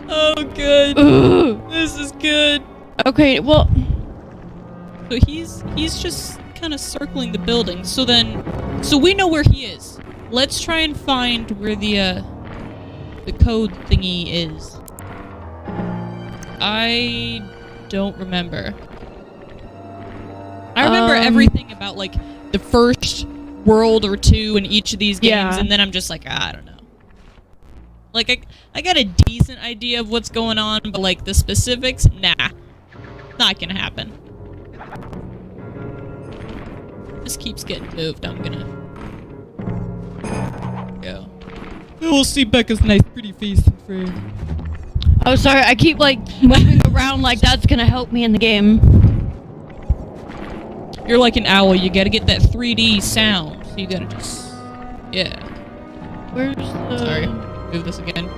Oh, good. Ugh. This is good. Okay, well... So he's just kind of circling the building. So we know where he is. Let's try and find where the code thingy is. I don't remember. I remember everything about, like, the first world or two in each of these games, and then I'm just like, I don't know. Like, I got a decent idea of what's going on, but, like, the specifics, nah. Not gonna happen. This keeps getting moved, I'm gonna... go. We'll see Becca's nice, pretty face in frame. Oh, sorry, I keep, like, moving around like that's gonna help me in the game. You're like an owl, you gotta get that 3D sound. So you gotta just... yeah. Where's the... Sorry, move this again.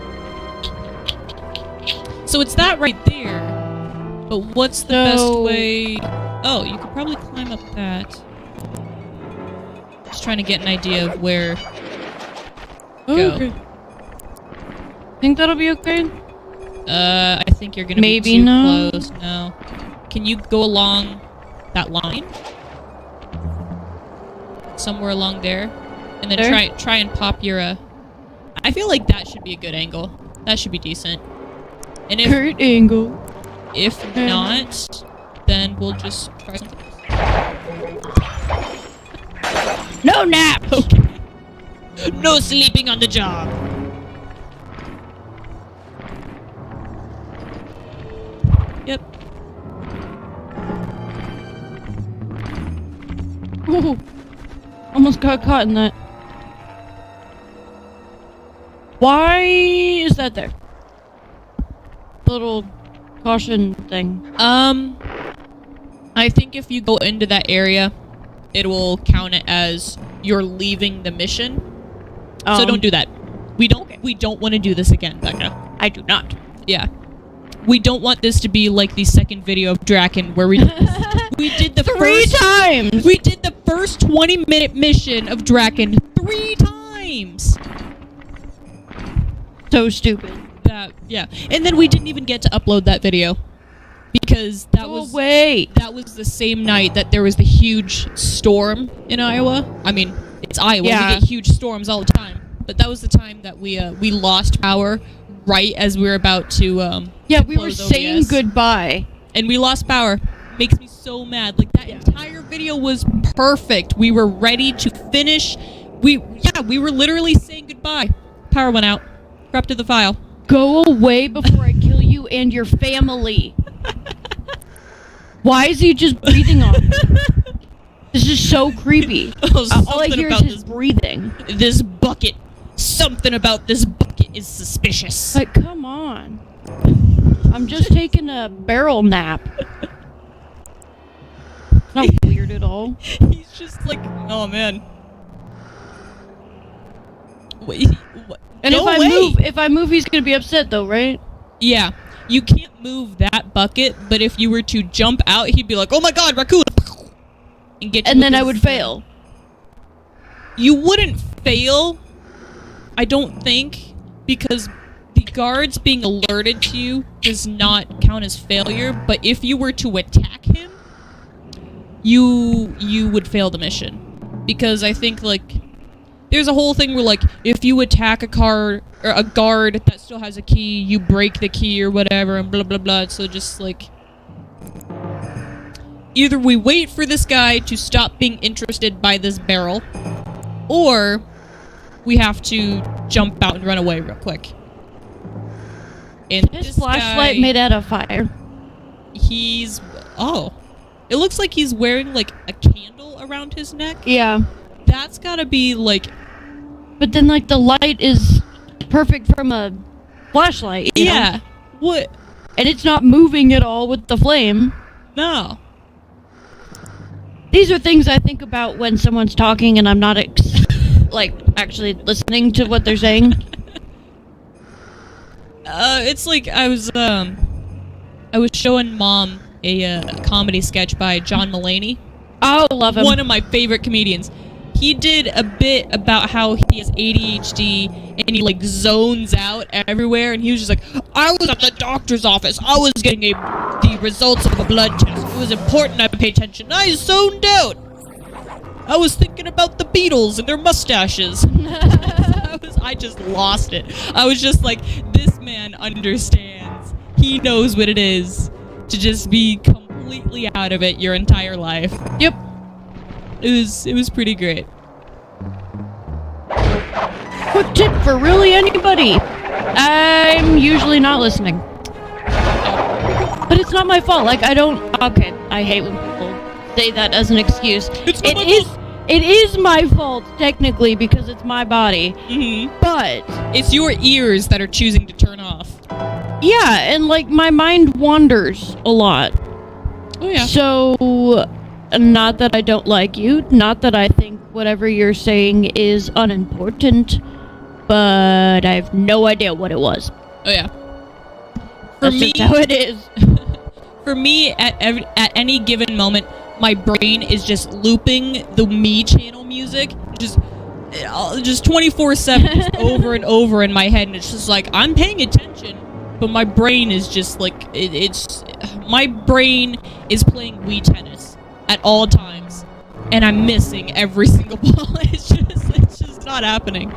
So it's that right there. But what's the best way... oh, you could probably climb up that. Just trying to get an idea of where... go. Okay. Think that'll be okay? I think you're gonna Maybe be too no. close. No. Can you go along that line? Somewhere along there? And then there? try and pop your, I feel like that should be a good angle. That should be decent. And if... Kurt angle. if not, then we'll just try something else. No nap! Okay. No sleeping on the job! Yep. Ooh, almost got caught in that. Why is that there? Little caution thing. I think if you go into that area, it will count it as you're leaving the mission. So don't do that. We don't want to do this again, Becca. I do not. Yeah. We don't want this to be like the second video of Draken where we did the Three times! We did the first 20-minute mission of Draken 3 times. So stupid. Yeah. And then we didn't even get to upload that video because that was the same night that there was the huge storm in Iowa. I mean, it's Iowa. Yeah. We get huge storms all the time. But that was the time that we lost power right as we were about to yeah, to we were close saying OBS. Goodbye. And we lost power. Makes me so mad. Like, that entire video was perfect. We were ready to finish. We were literally saying goodbye. Power went out. Corrupted the file. Go away before I kill you and your family. Why is he just breathing on me? This is so creepy. All I hear is his breathing. This bucket. Something about this bucket is suspicious. Like, come on. I'm just taking a barrel nap. It's not weird at all. He's just like, oh man. Wait, what? And No if way. I move, he's gonna be upset though, right? Yeah, you can't move that bucket, but if you were to jump out, he'd be like, oh my god, raccoon! And get you And with then I his- would fail. You wouldn't fail, I don't think, because the guards being alerted to you does not count as failure, but if you were to attack him, you would fail the mission. Because I think, like, there's a whole thing where, like, if you attack a car or a guard that still has a key, you break the key or whatever, and blah blah blah. So just like, either we wait for this guy to stop being interested by this barrel, or we have to jump out and run away real quick. And His this flashlight guy, made out of fire. he's it looks like he's wearing like a candle around his neck. Yeah. That's gotta be like, But then, like, the light is perfect from a flashlight. You yeah. know? What? And it's not moving at all with the flame. No. These are things I think about when someone's talking and I'm not, like, actually listening to what they're saying. It's like I was showing Mom a comedy sketch by John Mulaney. Oh, love him. One of my favorite comedians. He did a bit about how he has ADHD and he like zones out everywhere, and he was just like, I was at the doctor's office, I was getting the results of a blood test, it was important I pay attention, I zoned out, I was thinking about the Beatles and their mustaches. I just lost it. I was just like, this man understands, he knows what it is to just be completely out of it your entire life. Yep. It was pretty great. Quick tip for really anybody. I'm usually not listening. But it's not my fault. Like, I don't... Okay, I hate when people say that as an excuse. It is my fault, technically, because it's my body. Mm-hmm. But... It's your ears that are choosing to turn off. Yeah, and, like, my mind wanders a lot. Oh, yeah. So... Not that I don't like you, not that I think whatever you're saying is unimportant, but I have no idea what it was. Oh yeah. That's just how it is. For me, at any given moment, my brain is just looping the Me channel music, just 24/7, just over and over in my head, and it's just like, I'm paying attention, but my brain is just like, my brain is playing Wii tennis at all times, and I'm missing every single ball. It's just not happening.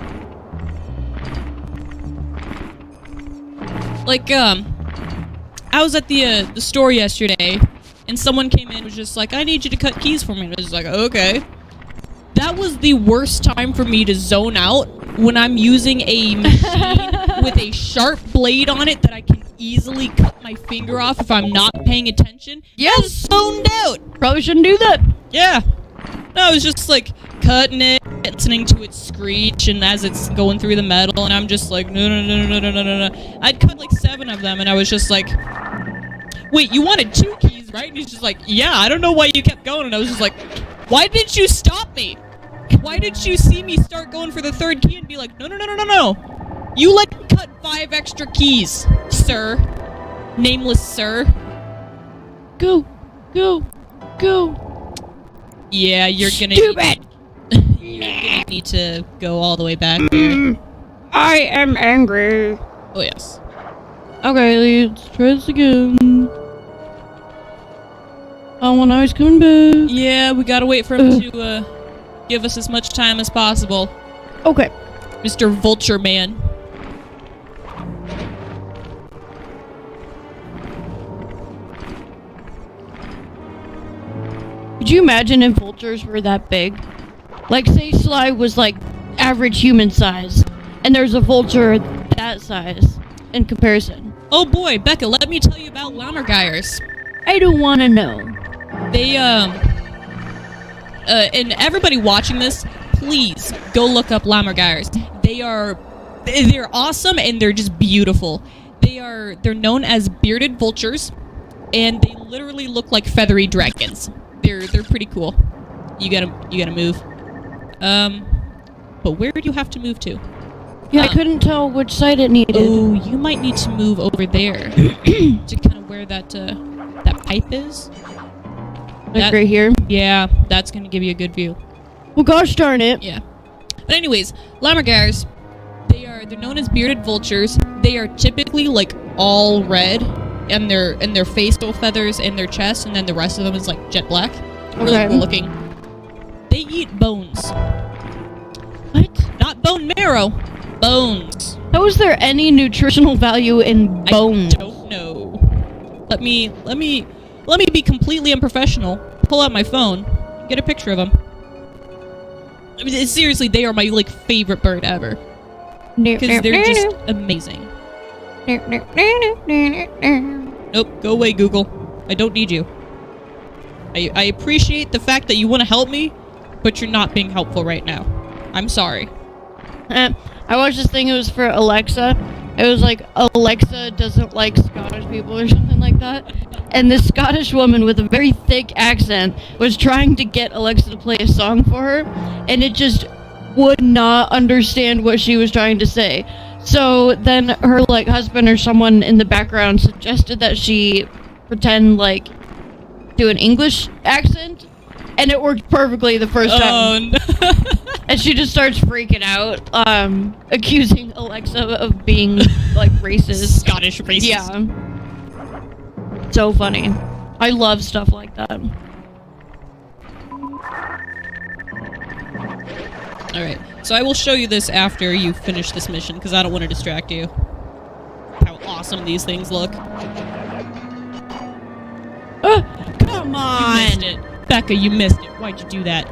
Like, I was at the store yesterday, and someone came in and was just like, I need you to cut keys for me. And I was like, okay. That was the worst time for me to zone out, when I'm using a machine with a sharp blade on it that I can easily cut my finger off if I'm not paying attention. Yes! Zoned out! Probably shouldn't do that. Yeah. No, I was just like cutting it, listening to it screech, and as it's going through the metal, and I'm just like, no. I'd cut like 7 of them, and I was just like, wait, you wanted 2 keys, right? And he's just like, yeah, I don't know why you kept going. And I was just like, why didn't you stop me? Why didn't you see me start going for the 3rd key and be like, no. You let me cut 5 extra keys, sir. Nameless sir. Go. Yeah, you're gonna need to go all the way back here. I am angry. Oh, yes. Okay, let's try this again. Oh, now he's coming back. Yeah, we gotta wait for him to give us as much time as possible. Okay. Mr. Vulture Man. Could you imagine if vultures were that big? Like, say Sly was like average human size, and there's a vulture that size in comparison. Oh boy, Bekka, let me tell you about lammergeiers. I don't want to know. They, and everybody watching this, please go look up lammergeiers. They're awesome, and they're just beautiful. They're known as bearded vultures, and they literally look like feathery dragons. They're pretty cool. You gotta move. But where do you have to move to? Yeah, I couldn't tell which side it needed. Oh, you might need to move over there to kind of where that pipe is. Like right here? Yeah, that's gonna give you a good view. Well, gosh darn it. Yeah. But anyways, lammergeiers, they're known as bearded vultures. They are typically like all red, and their facial feathers and their chest, and then the rest of them is like jet black. Really cool looking. They eat bones. What? Not bone marrow. Bones. How is there any nutritional value in bones? I don't know. Let me be completely unprofessional. Pull out my phone. Get a picture of them. I mean, seriously, they are my like favorite bird ever. Because they're just amazing. Nope, go away, Google. I don't need you. I appreciate the fact that you want to help me, but you're not being helpful right now. I'm sorry. I watched this thing, it was for Alexa. It was like, Alexa doesn't like Scottish people or something like that. And this Scottish woman with a very thick accent was trying to get Alexa to play a song for her, and it just would not understand what she was trying to say. So then her like husband or someone in the background suggested that she pretend like do an English accent, and it worked perfectly the first time. No. And she just starts freaking out, accusing Alexa of being, like, racist. Scottish racist. Yeah. So funny. I love stuff like that. Alright, so I will show you this after you finish this mission, because I don't want to distract you. How awesome these things look. Come on! You missed it. Bekka, you missed it. Why'd you do that?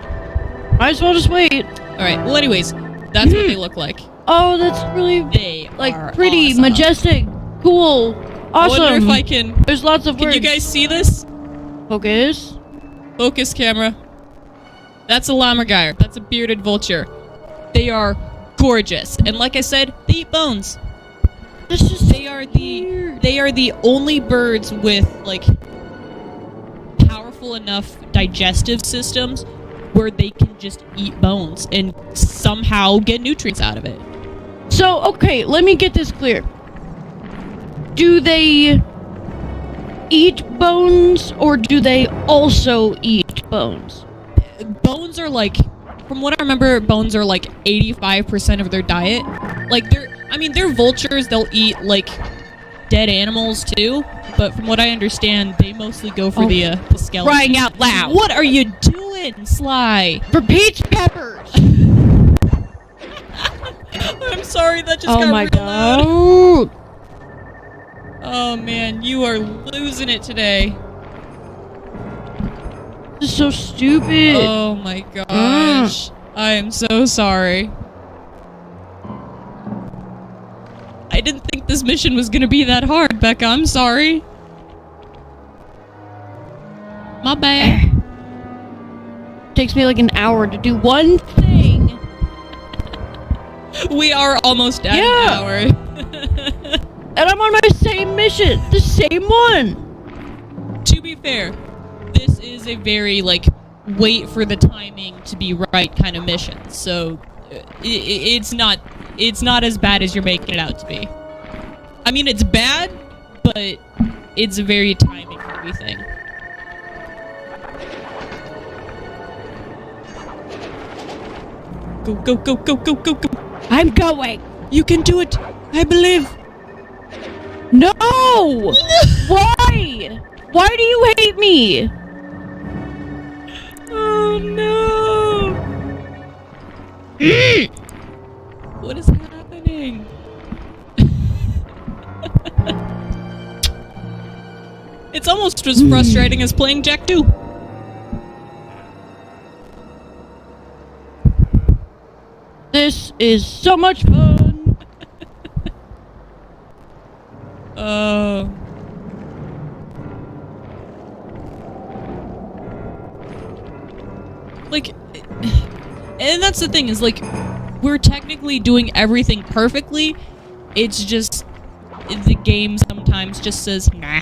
Might as well just wait. Alright, well anyways, that's what they look like. Oh, that's really, They like, are pretty, awesome. majestic, cool, awesome. I wonder if I can... There's lots of Can words. you guys see this? Focus. Focus, camera. That's a lammergeier. That's a bearded vulture. They are gorgeous. And like I said, they eat bones. This is They are the only birds with, like, powerful enough digestive systems where they can just eat bones and somehow get nutrients out of it. So, okay, let me get this clear. Do they eat bones, or do they also eat bones? Bones are like, from what I remember, bones are like 85% of their diet. Like, they're vultures, they'll eat, like, dead animals too, but from what I understand, they mostly go for the skeleton. Crying out loud. What are you doing, Sly? For peach peppers! I'm sorry, that just Oh got my real loud. god. Oh man, you are losing it today. This is so stupid. Oh my gosh. I am so sorry. I didn't think this mission was gonna be that hard, Bekka. I'm sorry. My bad. Takes me like an hour to do one thing. We are almost at an hour. And I'm on my same mission. The same one. To be fair, this is a very, like, wait for the timing to be right kind of mission. So, it's not as bad as you're making it out to be. I mean, it's bad, but it's a very timing-heavy thing. Go, go, go, go, go, go, go. I'm going. You can do it. I believe. No! Why? Why do you hate me? Oh no! What is happening? It's almost as frustrating as playing Jack 2. This is so much fun. Like, and that's the thing, is like, we're technically doing everything perfectly. It's just, the game sometimes just says, nah,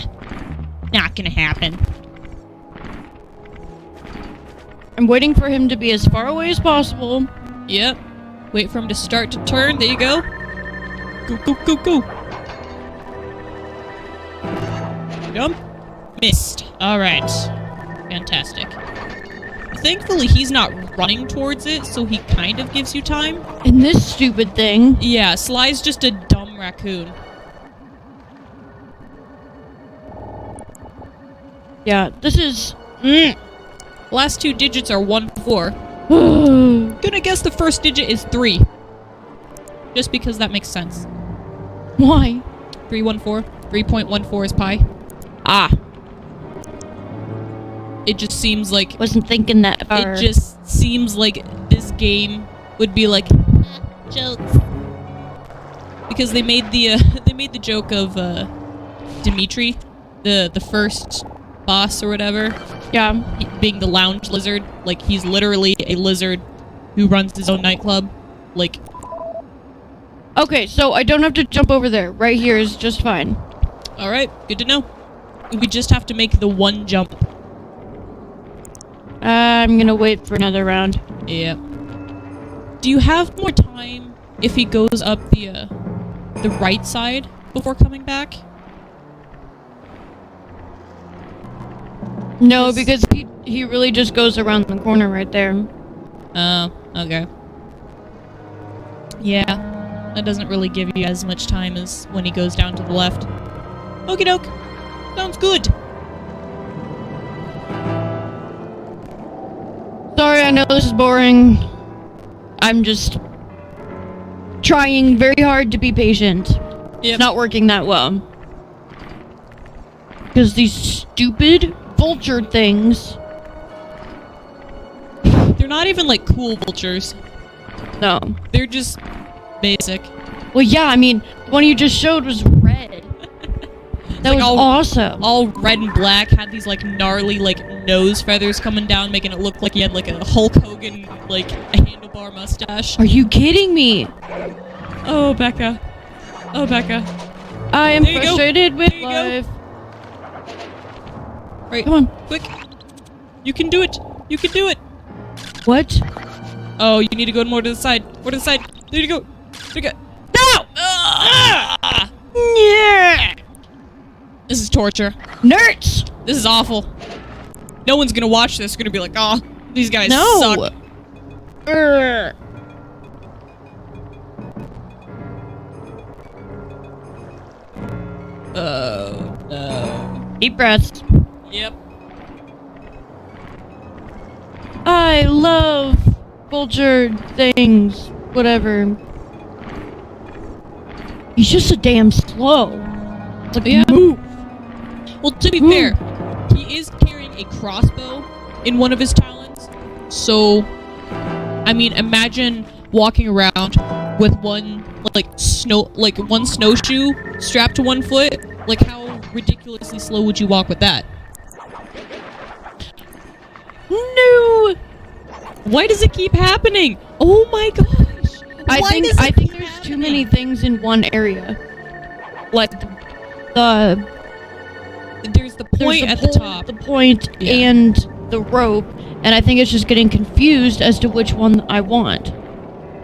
not gonna happen. I'm waiting for him to be as far away as possible. Yep. Wait for him to start to turn. There you go. Go, go, go, go. Jump. Missed. Alright. Fantastic. Thankfully, he's not running towards it, so he kind of gives you time. And this stupid thing. Yeah, Sly's just a dumb raccoon. Yeah, this is... Last two digits are 1, 4. Gonna guess the first digit is 3. Just because that makes sense. Why? 314. 3.14 is pi. Ah. It just seems like... Wasn't thinking that far. It just seems like this game would be like jokes, because they made the joke of Dimitri, the first boss or whatever. Yeah. Being the lounge lizard, like he's literally a lizard who runs his own nightclub. Like. Okay, so I don't have to jump over there. Right here is just fine. All right, good to know. We just have to make the one jump. I'm gonna wait for another round. Yeah. Do you have more time if he goes up the right side before coming back? No, because he really just goes around the corner right there. Oh, okay. Yeah, that doesn't really give you as much time as when he goes down to the left. Okie doke. Sounds good. Sorry, I know this is boring. I'm just trying very hard to be patient. Yep. It's not working that well. Because these stupid vulture things... They're not even like cool vultures. No. They're just basic. Well, yeah, I mean, the one you just showed was red. That was awesome. All red and black, had these like gnarly like nose feathers coming down, making it look like he had like a Hulk Hogan, like a handlebar mustache. Are you kidding me? Oh, Bekka. Oh, Bekka. I am There you go. frustrated with There you go. life. Right. Come on. Quick. You can do it. You can do it. What? Oh, you need to go more to the side. More to the side. There you go. There you go. No! Ah! Yeah. This is torture. Nerds! This is awful. No one's gonna watch this. They're gonna be like, oh, these guys No. suck. Urgh. Oh, no. Deep breaths. Yep. I love vulture things. Whatever. He's just so damn slow. Like, Yeah. move. Well, to be fair, he is carrying a crossbow in one of his talons. So, I mean, imagine walking around with one one snowshoe strapped to one foot. Like, how ridiculously slow would you walk with that? No. Why does it keep happening? Oh my gosh! I Why think does it keep there's too happening? many things in one area. Like the There's the point there's at the top. the point, Yeah. and the rope, and I think it's just getting confused as to which one I want.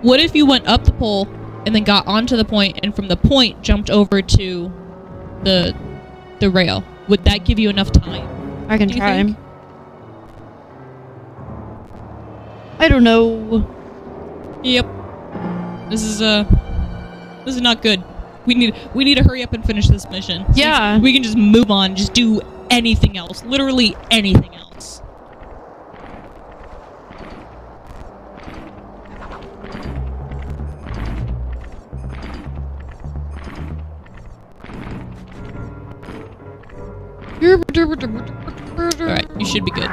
What if you went up the pole and then got onto the point, and from the point jumped over to the rail? Would that give you enough time? I can Do you try. think? I don't know. Yep. This is not good. We need to hurry up and finish this mission. Yeah. We can just move on, just do anything else. Literally anything else. Alright, you should be good.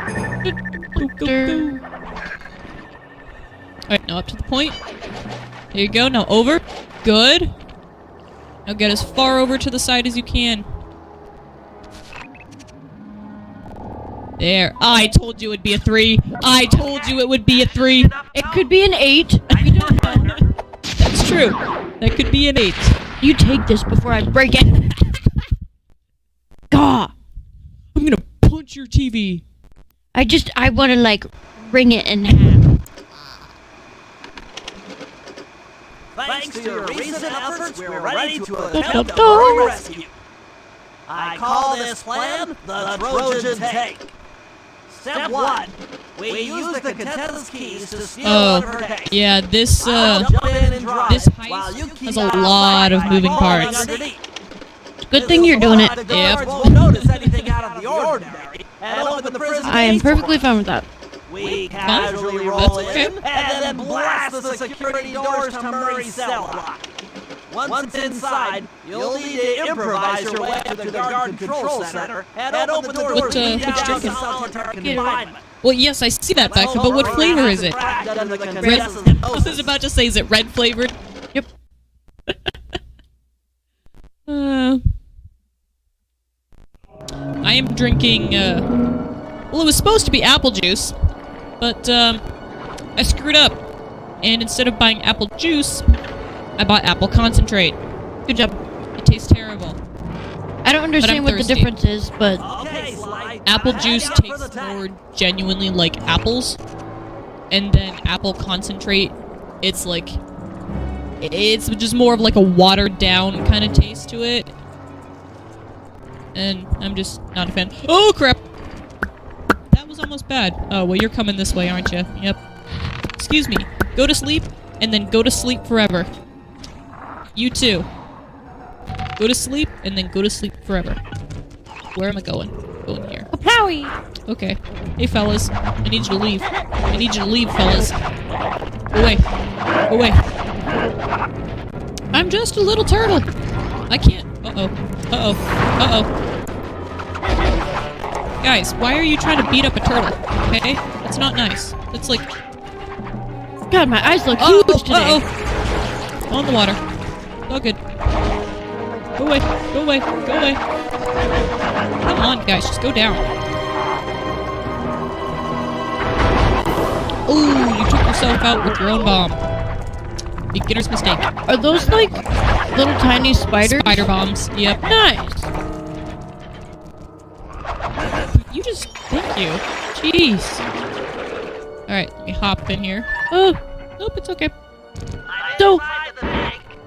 Alright, now up to the point. There you go, now over. Good. Now get as far over to the side as you can. There. I told you it'd be a 3. I told you it would be a 3. It could be an 8. You don't know. That's true. That could be an 8. You take this before I break it. Gah! I'm gonna punch your TV. I want to, like, ring it in half. Thanks to your recent efforts, we're ready to Da, attempt da, a da. Murray rescue. I call this plan the Trojan Take. Step 1. We use the contestant's keys to steal one of her tanks. Yeah, this I'll jump in and drive this while you heist keep has a out of lot sight of by moving crawling parts. underneath. Good thing you're doing it. The guards won't notice anything out of the ordinary and open the prison I am gates for perfectly us. fine with that. We casually roll That's in okay. and then blast the security doors to Murray's cell block. Once inside, you'll need to improvise your way to the guard control center and open the doors What, leading which down to chicken? solitary confinement. Well, yes, I see that, Becca, but what flavor is it? Red. I was about to say, is it red flavored? Yep. I am drinking, well, it was supposed to be apple juice, but, I screwed up. And instead of buying apple juice, I bought apple concentrate. Good job. It tastes terrible. I don't understand what the thirsty. difference is, but Okay, Sly. Apple Now juice hang up for the tastes tank. more genuinely like apples. And then apple concentrate, it's like... It's just more of like a watered down kind of taste to it. And I'm just not a fan. Oh, crap! almost bad. Oh, well, you're coming this way, aren't you? Yep. Excuse me. Go to sleep, and then go to sleep forever. You too. Go to sleep, and then go to sleep forever. Where am I going? Going here. Plowy. Okay. Hey, fellas. I need you to leave. I need you to leave, fellas. Go away. Go away. I'm just a little turtle. I can't. Uh-oh. Uh-oh. Uh-oh. Guys, why are you trying to beat up a turtle? Okay? That's not nice. That's like... God, my eyes look huge today. Uh-oh. On the water. Oh, good. Go away. Go away. Go away. Come on, guys. Just go down. Ooh, you took yourself out with your own bomb. Beginner's mistake. Are those like little tiny spiders? Spider bombs. Yep. Nice. You just... Thank you. Jeez. Alright, let me hop in here. Oh, Nope, it's okay. so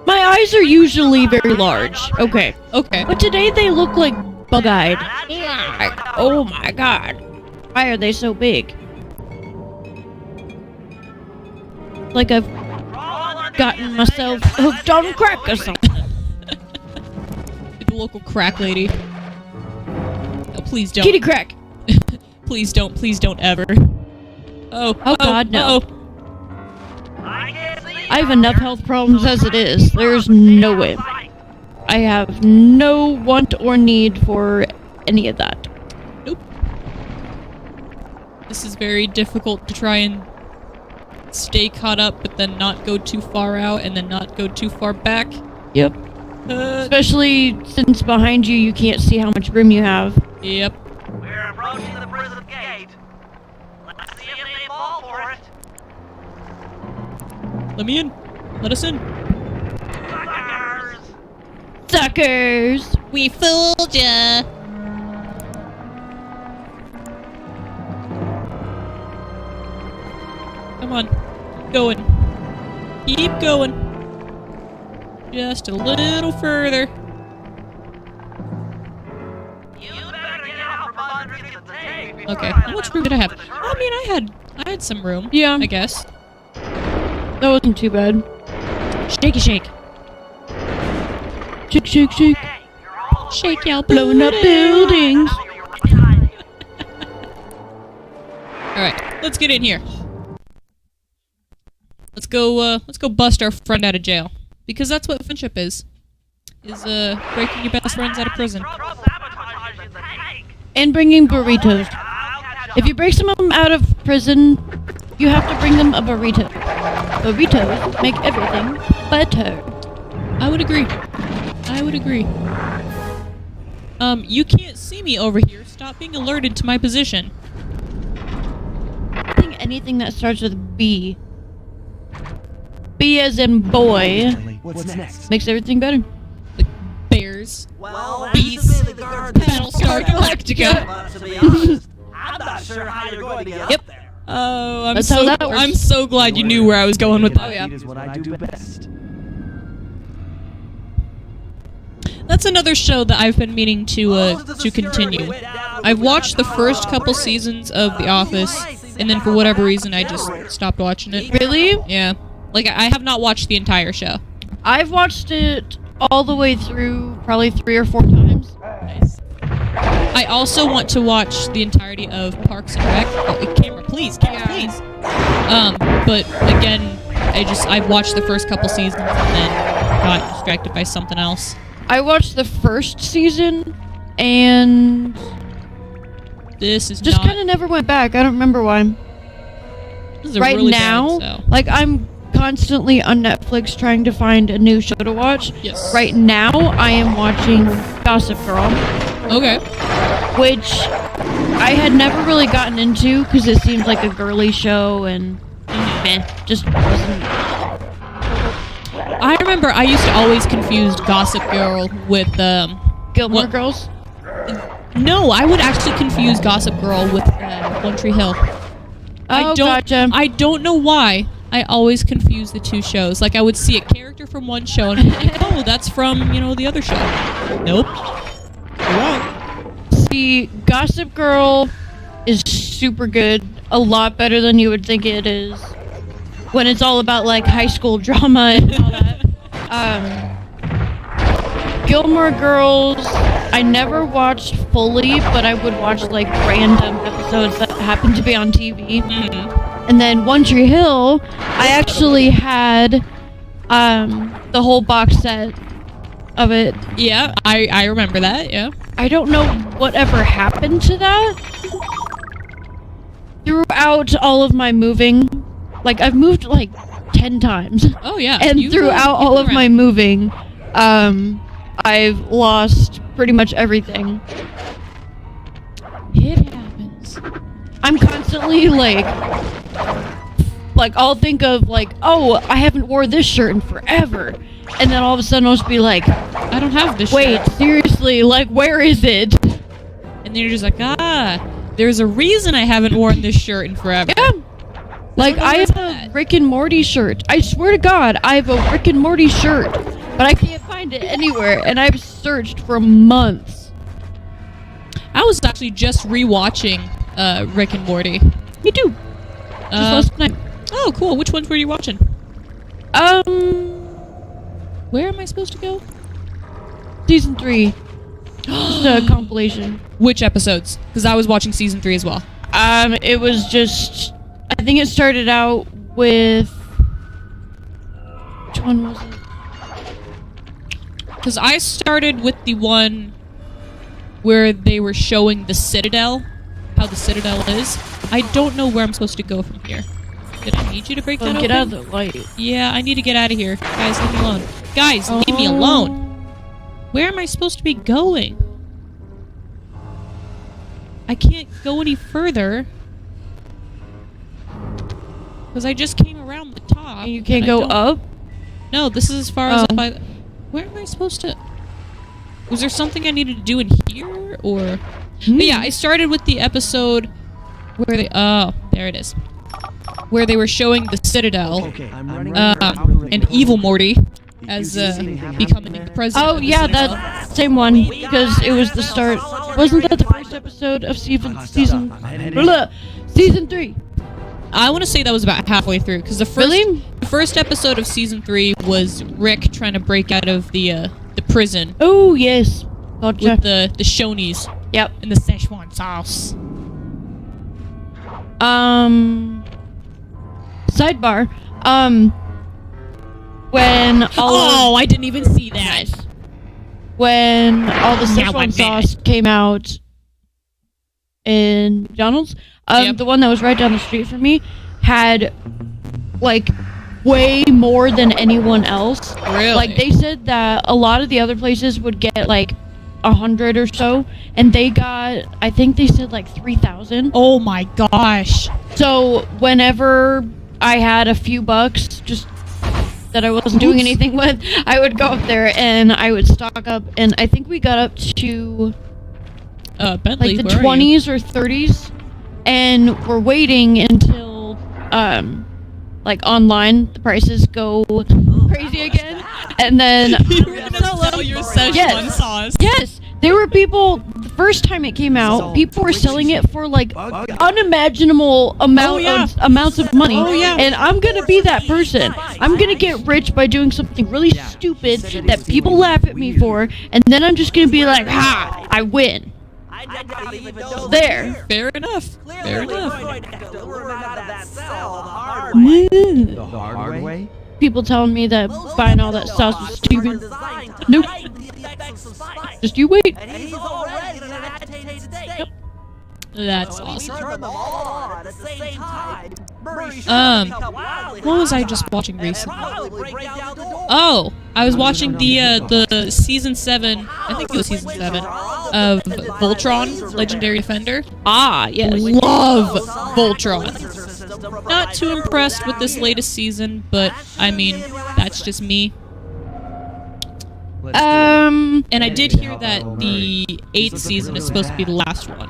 my eyes are usually very large. Okay. Okay. But today they look like bug-eyed. Like, oh my god. Why are they so big? Like I've gotten myself hooked on crack or something. The local crack lady. No, please don't. Kitty crack. Please don't ever. Oh God, no. Uh-oh. I have enough health problems as it is. There's no way. I have no want or need for any of that. Nope. This is very difficult to try and stay caught up, but then not go too far out, and then not go too far back. Yep. Especially since behind you, you can't see how much room you have. Yep. We're approaching the prison gate. Let's see if they fall for it. Let me in. Let us in. Suckers! Suckers! We fooled ya. Come on. Keep going. Keep going. Just a little further. You better get out from underneath the tape. Okay. How much room did I have? I mean, I had some room. Yeah. I guess. That wasn't too bad. Shakey shake. Shake, shake, shake. Hey, you're all Shake y'all Blowing up buildings. Alright, let's get in here. Let's go bust our friend out of jail. Because that's what friendship is. Breaking your best friends out of prison. And bringing burritos. If you break someone out of prison, you have to bring them a burrito. Burritos make everything better. I would agree. I would agree. You can't see me over here. Stop being alerted to my position. I think anything that starts with B. B as in boy. What's next? Makes everything better. Like bears. Well, Beasts. the guards Battlestar Galactica. But to be honest, I'm not sure how you're going to get Yep. up there. Oh, That's how that works. I'm so glad you knew where I was going with that. It is what I do best. That's another show that I've been meaning to continue. I've watched the first couple seasons of The Office, and then for whatever reason I just stopped watching it. Really? Yeah. Like, I have not watched the entire show. I've watched it all the way through probably 3 or 4 times. Nice. I also want to watch the entirety of Parks and Rec. Oh, camera, please, please. But again, I've watched the first couple seasons and then got distracted by something else. I watched the first season and This is just not... kind of never went back. I don't remember why. This is a Right really now, bad show. like I'm constantly on Netflix trying to find a new show to watch. Yes. Right now, I am watching Gossip Girl, Okay. which I had never really gotten into because it seemed like a girly show and just wasn't. I remember I used to always confuse Gossip Girl with, Gilmore what- Girls. No, I would actually confuse Gossip Girl with One Tree Hill. Oh, gotcha. I don't know why. I always confuse the two shows. Like, I would see a character from one show and I'd be like, oh, that's from, the other show. Nope. You're wrong. See, Gossip Girl is super good. A lot better than you would think it is. When it's all about like high school drama and all that. Gilmore Girls, I never watched fully, but I would watch like random episodes that happened to be on TV. And then One Tree Hill, I actually had the whole box set of it. Yeah, I remember that, yeah. I don't know whatever happened to that. Throughout all of my moving, like I've moved like 10 times. Oh yeah. And throughout all of my moving, I've lost pretty much everything. It happens. I'm constantly like I'll think of like, oh, I haven't wore this shirt in forever. And then all of a sudden I'll just be like, I don't have this wait, shirt. seriously, like where is it? And then you're just like, there's a reason I haven't worn this shirt in forever. Yeah. Like I have a Rick and Morty shirt. I swear to God, I have a Rick and Morty shirt. But I can't find it anywhere, and I've searched for months. I was actually just rewatching Rick and Morty. Me too. Just last night. Oh, cool. Which ones were you watching? Where am I supposed to go? Season 3. Just a compilation. Which episodes? Because I was watching season 3 as well. It was just... I think it started out with... Which one was it? Because I started with the one where they were showing the Citadel, how the Citadel is. I don't know where I'm supposed to go from here. Did I need you to break that open? Get out of the light. Yeah, I need to get out of here. Guys, leave me alone. Guys, leave me alone. Where am I supposed to be going? I can't go any further. Because I just came around the top. And you can't go up? No, this is as far as if I... Where am I supposed to... Was there something I needed to do in here? Or... But yeah, I started with the episode where they... Oh, there it is. Where they were showing the Citadel. And Evil Morty as becoming the president. Oh, yeah, that same one. Because it was the start... Wasn't that the first episode of season 3? I want to say that was about halfway through, because the first episode of season 3 was Rick trying to break out of the prison. Oh yes, gotcha. With the Shonies. Yep. And the Szechuan sauce. Sidebar. When all I didn't even see that. When all the Szechuan sauce came out in McDonald's, the one that was right down the street from me had like way more than anyone else. Really? Like they said that a lot of the other places would get like 100 or so, and they got, I think they said like 3,000. Oh my gosh. So whenever I had a few bucks, just that I wasn't doing anything with, I would go up there and I would stock up, and I think we got up to Bentley, like the 20s or 30s, and we're waiting until like online the prices go crazy again, and then you were gonna sell your Szechuan sauce. Yes, there were people. The first time it came out, people were selling it for like unimaginable amounts of money. Oh, yeah. And I'm gonna be that person. I'm gonna get rich by doing something really stupid that people laugh at me for, and then I'm just gonna be like, ha! I win. There. Fair enough. Fair enough. The hard way? People telling me that buying all that sauce was stupid. Nope. Just you wait. Yep. That's awesome. What was I just watching recently? Oh, I was watching the season 7, I think it was season 7, of Voltron, Legendary Defender. Ah, yes. Love Voltron. Not too impressed with this latest season, but I mean, that's just me. And I did hear that the 8th season is supposed to be the last one.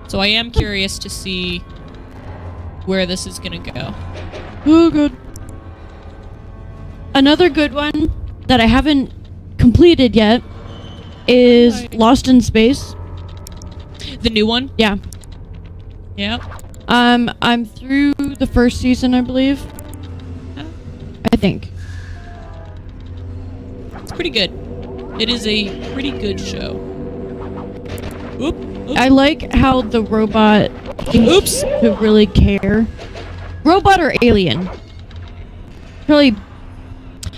So I am curious to see where this is gonna go. Oh, good. Another good one that I haven't completed yet is Lost in Space. The new one? Yeah. Yep. I'm through the first season, I believe. I think. It's pretty good. It is a pretty good show. Oop. I like how the robot seems to really care. Robot or alien? Really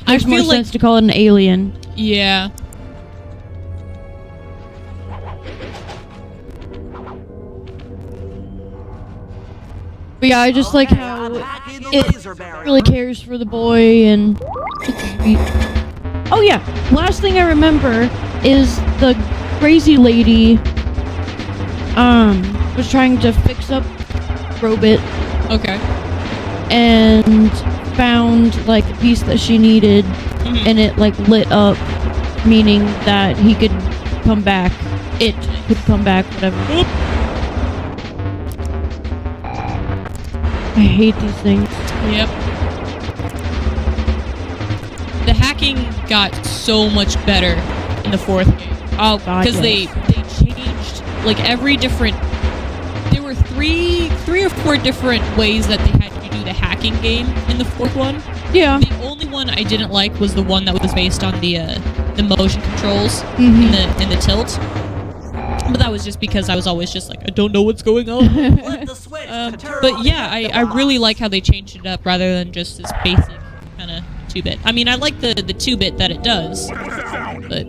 makes more sense to call it an alien. Yeah. But yeah, I just like how it really cares for the boy and it's sweet. Oh yeah, last thing I remember is the crazy lady was trying to fix up Robot. Okay. And found like the piece that she needed and it like lit up, meaning that he could come back. It could come back, whatever. Oop. I hate these things. Yep. The hacking got so much better in the 4th game. Oh god, because they changed like every different. There were three or four different ways that they had you do the hacking game in the 4th one. Yeah. The only one I didn't like was the one that was based on the motion controls in the tilt. But that was just because I was always just like, I don't know what's going on. But yeah, I really like how they changed it up rather than just this basic kind of 2-bit. I mean, I like the 2-bit that it does. But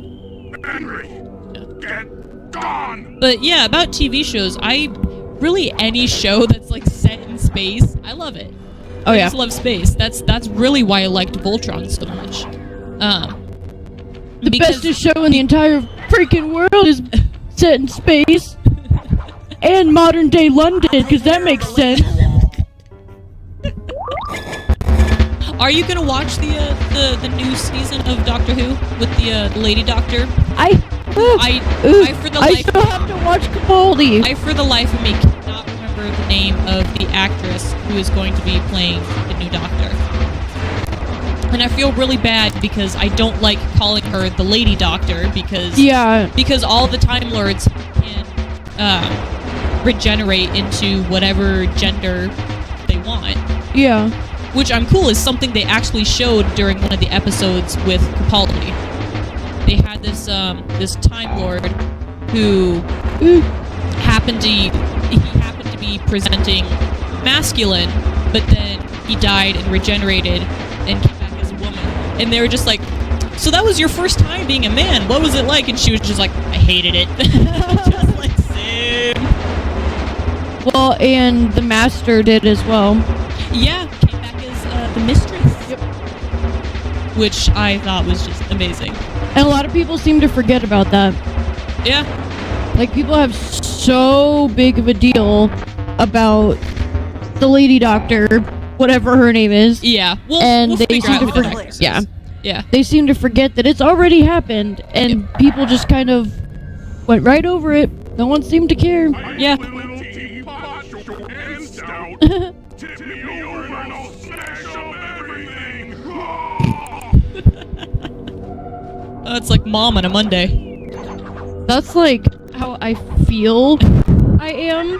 But yeah, about TV shows, really any show that's like set in space, I love it. Oh, I yeah. just love space. That's really why I liked Voltron so much. The bestest show in the entire freaking world is set in space and modern day London, because that makes sense. Are you gonna watch the new season of Doctor Who with the Lady Doctor? I for the life still have to watch Capaldi. I for the life of me cannot remember the name of the actress who is going to be playing the new Doctor. And I feel really bad because I don't like calling her the Lady Doctor because all the Time Lords can regenerate into whatever gender they want. Yeah. Which I'm cool is something they actually showed during one of the episodes with Capaldi. They had this Time Lord who happened to be presenting masculine, but then he died and regenerated and came back as a woman. And they were just like, so that was your first time being a man. What was it like? And she was just like, I hated it. Just like, same. Well, and the Master did as well. Yeah, came back as the Mistress. Yep. Which I thought was just amazing. And a lot of people seem to forget about that. Yeah. Like, people have so big of a deal about the Lady Doctor, whatever her name is. Yeah. And we'll they seem to forget. Yeah. Yeah. They seem to forget that it's already happened, and people just kind of went right over it. No one seemed to care. Yeah. It's like mom on a Monday. That's like how I feel I am.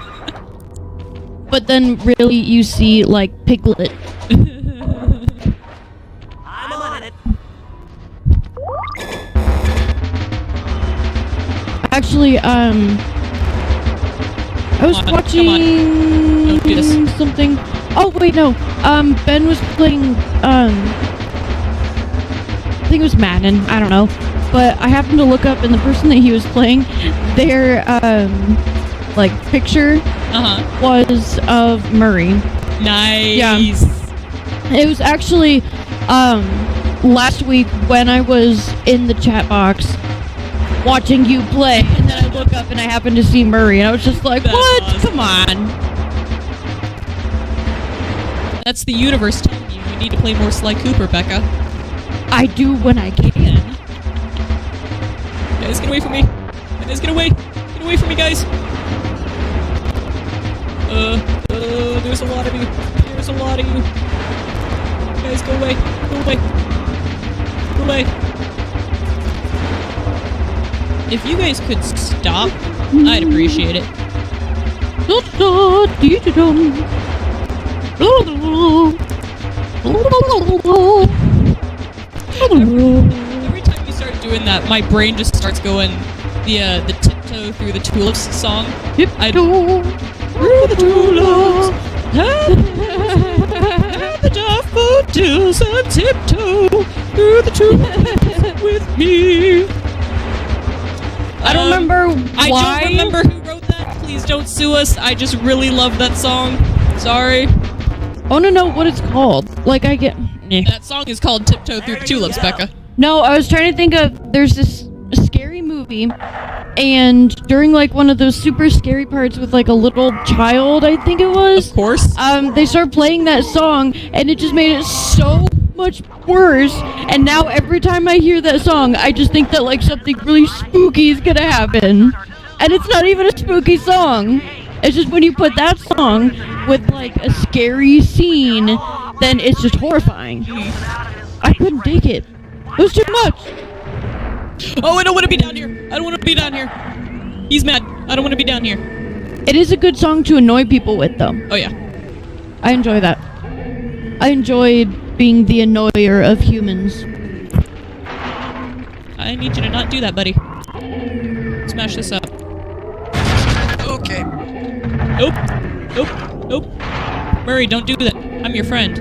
But then really you see like Piglet. I'm on it. Actually, I was watching Don't do this. something. Oh wait, no. Ben was playing I think it was Madden, I don't know. But I happened to look up, and the person that he was playing, their like picture was of Murray. Nice. Yeah. It was actually last week when I was in the chat box watching you play, and then I look up and I happened to see Murray, and I was just like, That's what? awesome. Come on. That's the universe telling you need to play more Sly Cooper, Bekka. I do when I can. Guys, get away from me. Guys, get away. Get away from me, guys. There's a lot of you. There's a lot of you. Guys, go away. Go away. Go away. If you guys could stop, I'd appreciate it. Every time you start doing that, my brain just starts going the tiptoe through the tulips song. Tiptoe Through the tulips, and the daffodils, and tiptoe through the tulips with me. I don't remember I why. don't remember who wrote that. Please don't sue us. I just really love that song. Sorry. I want to know what it's called. Like, I get... That song is called Tiptoe Through the Tulips, Bekka. No, I was trying to think of... There's this scary movie, and during, like, one of those super scary parts with, like, a little child, I think it was... Of course. They started playing that song, and it just made it so much worse. And now every time I hear that song, I just think that, like, something really spooky is gonna happen. And it's not even a spooky song. It's just when you put that song with, like, a scary scene, then it's just horrifying. I couldn't take it. It was too much. Oh, I don't want to be down here. I don't want to be down here. He's mad. I don't want to be down here. It is a good song to annoy people with, though. Oh, yeah. I enjoy that. I enjoyed being the annoyer of humans. I need you to not do that, buddy. Smash this up. Okay. Nope. Nope. Nope. Murray, don't do that. I'm your friend.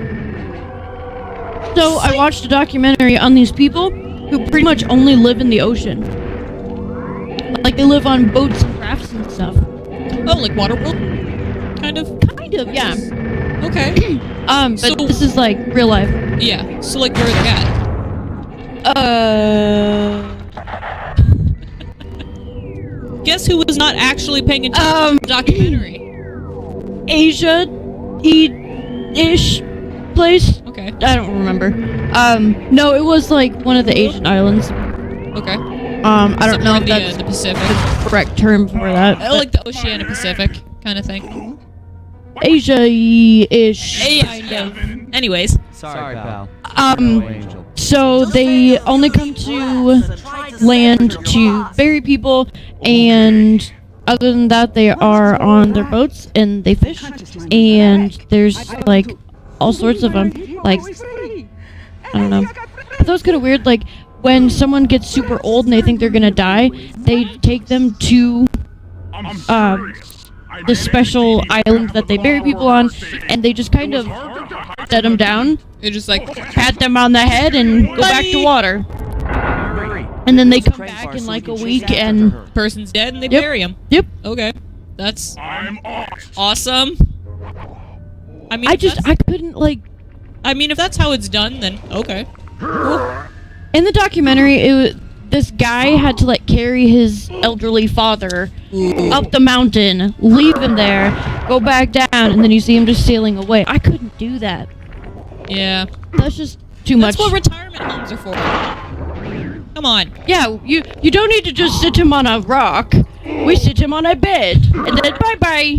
So, I watched a documentary on these people who pretty much only live in the ocean. Like, they live on boats and crafts and stuff. Oh, like Waterworld? Kind of? Kind of, yeah. Okay. But So- this is, like, real life. Yeah. So, like, where are they at? Guess who was not actually paying attention to the documentary? Asia-ish place? Okay. I don't remember. No, it was, like, one of the Asian islands. Okay. I don't know Somewhere if in that's the Pacific. the correct term for that. Like the Oceania Pacific kind of thing. Asia-ish. Kind of. Anyways. Sorry, pal. Um, so they only come to land to bury people, and other than that, they are on their boats and they fish, and there's, like, all sorts of them. Like, I don't know. I thought it was kind of weird, like, when someone gets super old and they think they're gonna die, they take them to the special island that they bury people on, and they just kind of set them down, They're just like, pat them on the head, and go back to water. And then they come back in like a week, and person's dead and they Yep. bury him. yep. Okay. That's awesome. I mean, I if that's- couldn't, like, I mean, if that's how it's done, then okay. in the documentary, this guy had to, like, carry his elderly father up the mountain, leave him there, go back down, and then you see him just sailing away. I couldn't do that. Yeah. That's just too much. That's what retirement homes are for. Come on. Yeah, you don't need to just sit him on a rock. We sit him on a bed, and then bye-bye.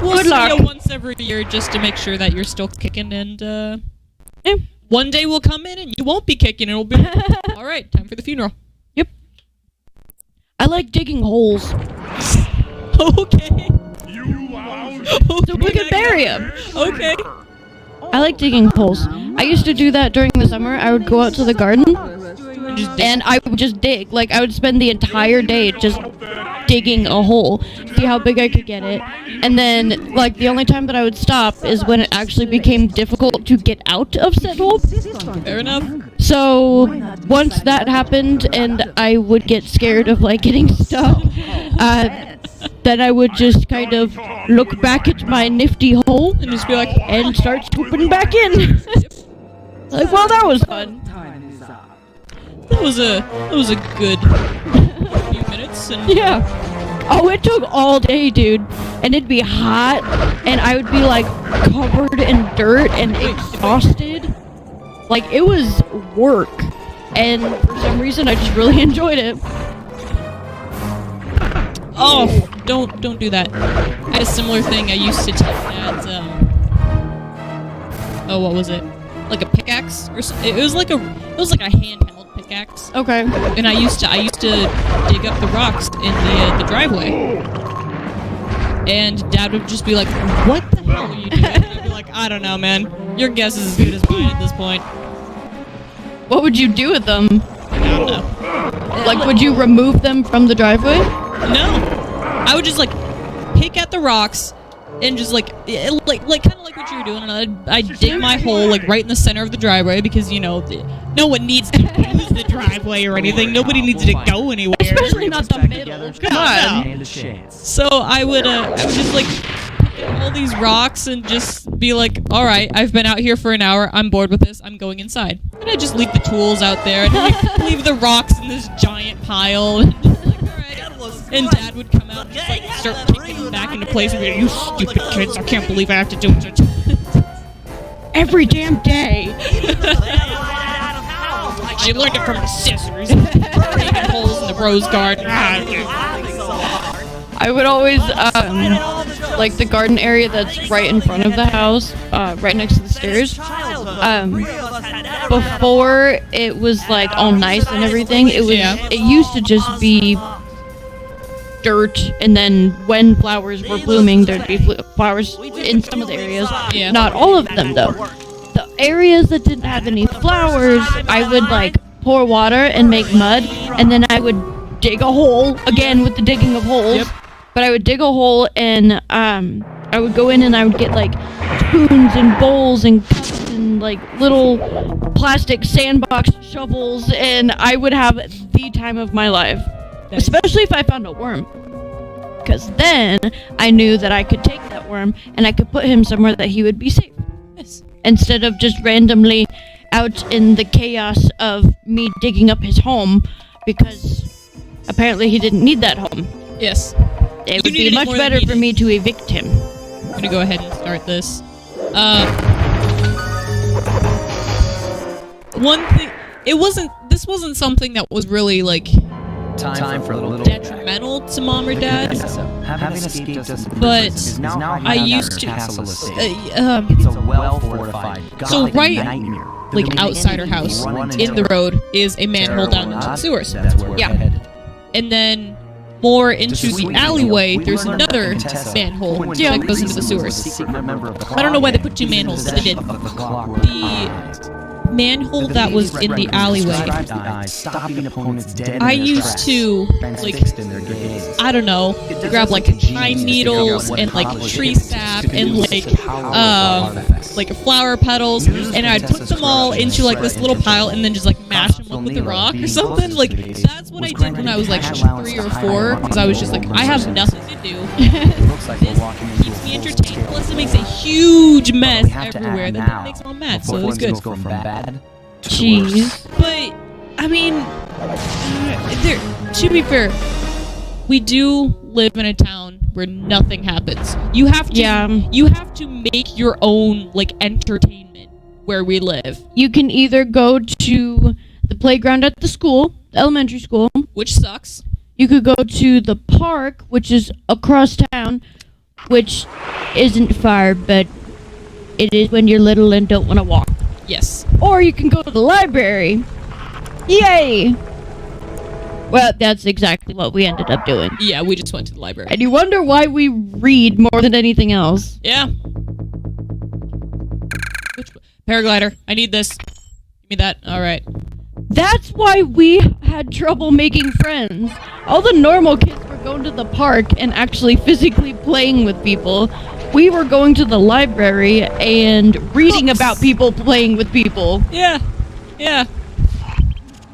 We'll Good see luck. you once every year just to make sure that you're still kicking, and Yeah. one day we'll come in and you won't be kicking, and it'll be all right. Time for the funeral. Yep. I like digging holes, Okay. so we can bury him. Okay. I like digging holes. I used to do that during the summer. I would go out to the garden, and I would just dig. Like, I would spend the entire day just digging a hole, see how big I could get it. And then, like, the only time that I would stop is when it actually became difficult to get out of said hole. Fair enough. So, once that happened and I would get scared of, like, getting stuck, then I would just kind of look back at my nifty hole And just be like, and start scooping back in. Like, well, that was fun. that was a good few minutes, and Yeah. Oh, it took all day, dude. And it'd be hot, and I would be, like, covered in dirt and exhausted. Like, it was work. And for some reason, I just really enjoyed it. oh, don't do that. I had a similar thing. I used to take that. Oh, what was it? Like a pickaxe or something. It was like a handheld pickaxe. Okay. And I used to dig up the rocks in the driveway. And Dad would just be like, what the hell are you doing? And I'd be like, I don't know, man. Your guess is as good as mine at this point. What would you do with them? I don't know. Like, would you remove them from the driveway? No. I would just, like, pick at the rocks and just, like kind of like what you were doing. And I'd dig my hole, like, right in the center of the driveway because, you know, no one needs to use the driveway or anything. Nobody needs to go anywhere. Especially not the middle. Come on. So I would just, like, pick at all these rocks and just be like, all right, I've been out here for an hour. I'm bored with this. I'm going inside. And I just leave the tools out there and like, leave the rocks in this giant pile. And just like, all right. And Dad would come out and just, like, start kicking them back into place and be like, you stupid kids, I can't believe I have to do it. Every damn day. I learned it from the scissors. Digging holes in the rose garden. I would always, like the garden area that's right in front of the house, right next to the stairs, before it was like all nice and everything, it used to just be dirt, and then when flowers were blooming, there'd be flowers in some of the areas. Yeah. Not all of them, though. The areas that didn't have any flowers, I would like pour water and make mud, and then I would dig a hole, again with the digging of holes. Yep. But I would dig a hole, and I would go in and I would get like spoons and bowls and cups and like little plastic sandbox shovels, and I would have the time of my life. Especially if I found a worm. Because then I knew that I could take that worm and I could put him somewhere that he would be safe. Yes. Instead of just randomly out in the chaos of me digging up his home, because apparently he didn't need that home. Yes. It would be much better for me to evict him. I'm gonna go ahead and start this. One thing, this wasn't something that was really, like, Time for a little detrimental to Mom or Dad, Having escaped us, but is now I used to, castle estate. it's a well-fortified, so right, nightmare. like, outside our house, in the road, is a manhole down into the sewers. That's where Yeah. we're headed. And then more into the alleyway, there's another manhole that goes into the sewers. I don't know why they put two manholes, but they did. The manhole that was in the alleyway, I used to, like, I don't know, grab like pine needles and like tree sap and like flower petals, and I'd put them all into like this little pile and then just like mash them up with a rock or something. Like, that's what I did when I was like 3 or 4, because I was just like, I have nothing to do. This keeps me entertained. Plus, it makes a huge mess everywhere that makes Mom mad, so it was good. Jeez. But I mean, to be fair, we do live in a town where nothing happens. You have to make your own like entertainment where we live. You can either go to the playground at the school, the elementary school, which sucks. You could go to the park, which is across town, which isn't far, but it is when you're little and don't want to walk. Yes. Or you can go to the library. Yay! Well, that's exactly what we ended up doing. Yeah, we just went to the library. And you wonder why we read more than anything else. Yeah. Paraglider, I need this. Give me that. Alright. That's why we had trouble making friends. All the normal kids were going to the park and actually physically playing with people. We were going to the library and reading about people playing with people. Yeah. Yeah.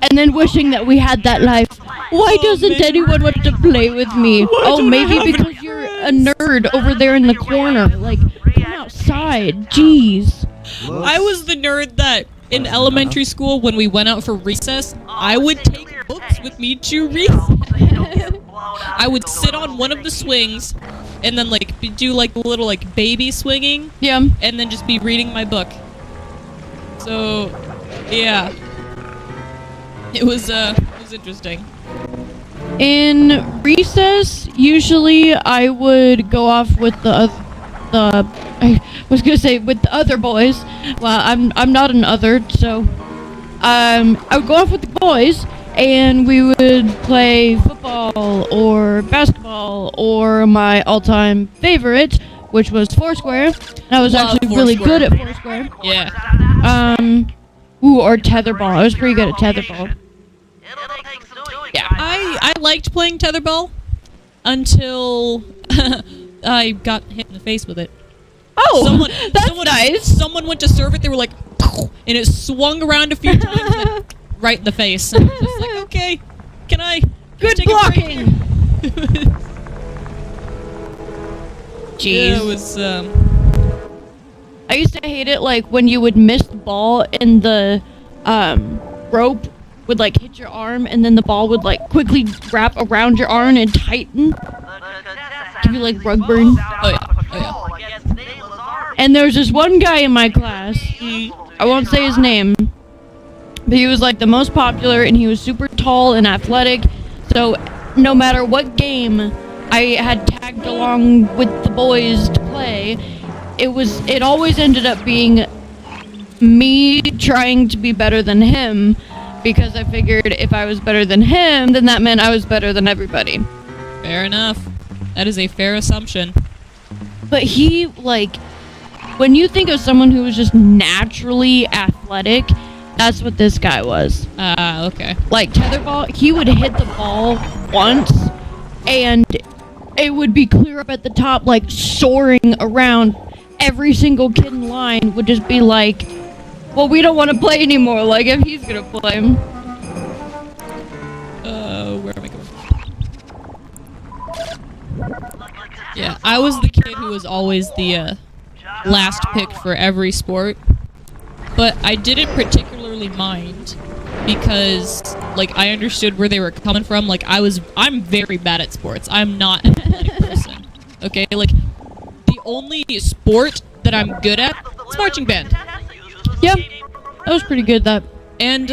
And then wishing that we had that life. Why doesn't anyone want to play with me? Oh, maybe because you're a nerd over there in the corner. Like, come outside. Jeez. I was the nerd that in elementary school, when we went out for recess, I would take books with me to recess. I would sit on one of the swings and then like do like a little like baby swinging. Yeah. And then just be reading my book. So, yeah. It was interesting. In recess, usually I would go off with I was gonna say with the other boys. Well, I'm not an other, so I would go off with the boys, and we would play football or basketball or my all-time favorite, which was Foursquare. And I was Love actually really Foursquare. good at Foursquare. Yeah. Or tetherball. I was pretty good at tetherball. Yeah. I liked playing tetherball until I got hit in the face with it. Oh, that's nice. Someone went to serve it. They were like, and it swung around a few times, and right in the face. And I was just like, okay, can I Good take a break blocking. here? Jeez. Yeah, it was. I used to hate it, like, when you would miss the ball and the rope would, like, hit your arm, and then the ball would, like, quickly wrap around your arm and tighten. Give you, like, rug burn. Oh yeah. And there was this one guy in my class, I won't say his name, but he was, like, the most popular, and he was super tall and athletic, so no matter what game I had tagged along with the boys to play, it always ended up being me trying to be better than him, because I figured if I was better than him, then that meant I was better than everybody. Fair enough. That is a fair assumption. But he, like, when you think of someone who was just naturally athletic, that's what this guy was. Okay. Like, tetherball, he would hit the ball once, and it would be clear up at the top, like, soaring around. Every single kid in line would just be like, well, we don't want to play anymore, like, if he's gonna play. Where am I going? Yeah, I was the kid who was always the last pick for every sport, but I didn't particularly mind because, like, I understood where they were coming from. Like, I'm very bad at sports. I'm not an athletic person. Okay, like, the only sport that I'm good at is marching band. Yeah, that was pretty good, that. And,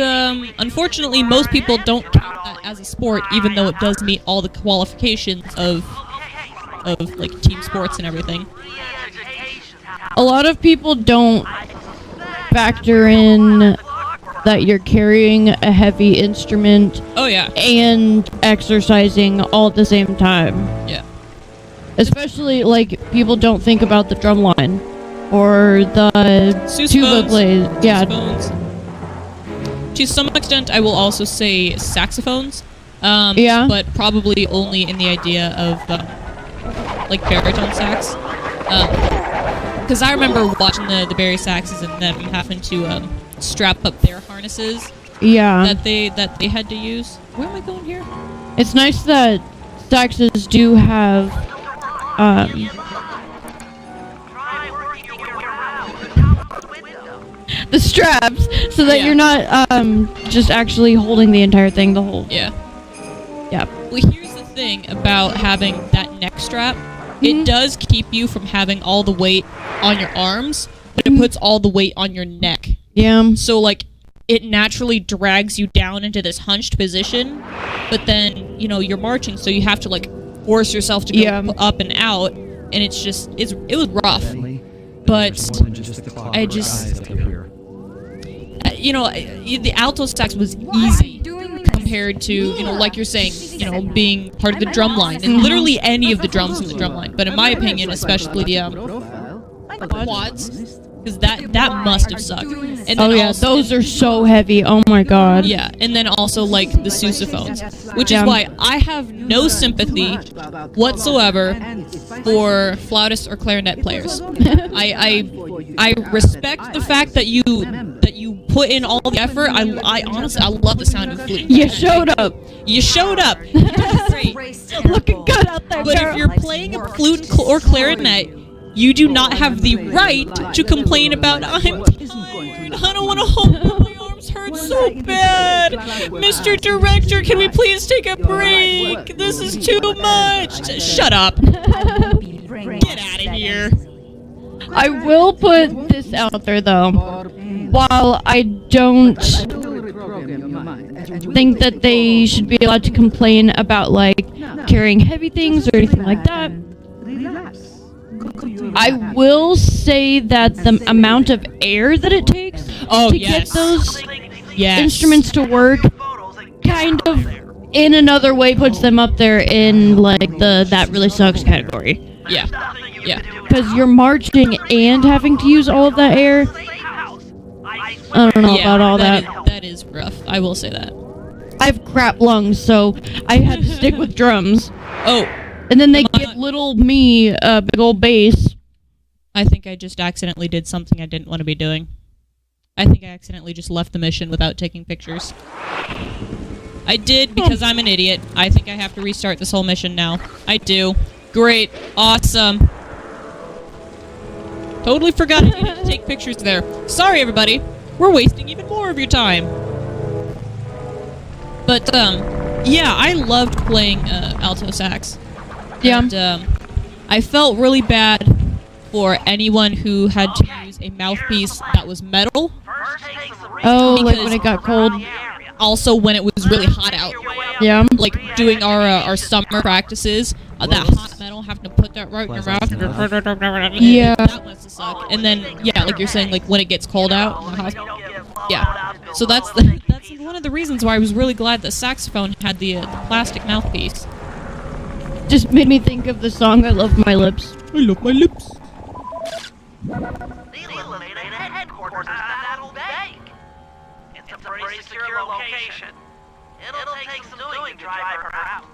unfortunately, most people don't count that as a sport, even though it does meet all the qualifications of like, team sports and everything. A lot of people don't factor in that you're carrying a heavy instrument Oh, yeah. and exercising all at the same time. Yeah. Especially, like, people don't think about the drum line or the tuba Sousaphones. blade. Yeah. Sousaphones. To some extent, I will also say saxophones. Yeah. But probably only in the idea of, like, baritone sax. Because I remember watching the Barry saxes and them having to strap up their harnesses Yeah. that they had to use. Where am I going here? It's nice that saxes do have the straps so that Yeah. you're not just actually holding the entire thing the whole. Yeah. Yeah. Well, here's the thing about having that neck strap. Mhm. It does keep you from having all the weight on your arms, but it puts all the weight on your neck. Yeah. So, like, it naturally drags you down into this hunched position, but then, you know, you're marching, so you have to, like, force yourself to go Yeah. up and out, and it was rough. But I just, you know, the alto sax was easy compared to, you know, like you're saying, you know, being part of the drum line, and literally any of the drums in the drum line. But in my opinion, especially the quads, because that must have sucked. And then Oh yeah, also, those are so heavy. Oh my god. yeah, and then also like the sousaphones, which Yeah. is why I have no sympathy whatsoever for flautists or clarinet players. I respect the fact that you put in all the effort. I honestly I love the sound of flute. You showed up. You showed up. You did great. Looking good out there, But girl. if you're playing a flute or clarinet, you do not have the right to complain about I'm tired. I don't want to hold my arms hurt so bad. Mr. Director, can we please take a break? This is too much. Shut up. Get out of here. I will put this out there though. While I don't think that they should be allowed to complain about like carrying heavy things or anything like that, I will say that the amount of air that it takes Oh, to yes. get those Yes. instruments to work kind of, in another way, puts them up there in like the that really sucks category. Yeah. Yeah. Because you're marching and having to use all of that air. I don't know Yeah, about all that. That is rough. I will say that. I have crap lungs, so I had to stick with drums. Oh, And then they give little me a big old bass. I think I just accidentally did something I didn't want to be doing. I think I accidentally just left the mission without taking pictures. I did because I'm an idiot. I think I have to restart this whole mission now. I do. Great. Awesome. Totally forgot I needed to take pictures there. Sorry, everybody. We're wasting even more of your time. But, yeah, I loved playing alto sax. Yeah. And, I felt really bad for anyone who had to use a mouthpiece that was metal. Oh, like Because- when it got cold. Also, when it was really hot out. Yeah. Like, doing our summer practices, that hot metal, having to put that right in your mouth. Yeah. That must have sucked. And then, yeah, like you're saying, like, when it gets cold out. In the hospital. Yeah. So that's one of the reasons why I was really glad that saxophone had the plastic mouthpiece. Just made me think of the song I Love My Lips. I love my lips. The eliminated headquarters is at Old Bank. It's a pretty secure location. It'll take some doing to drive her out.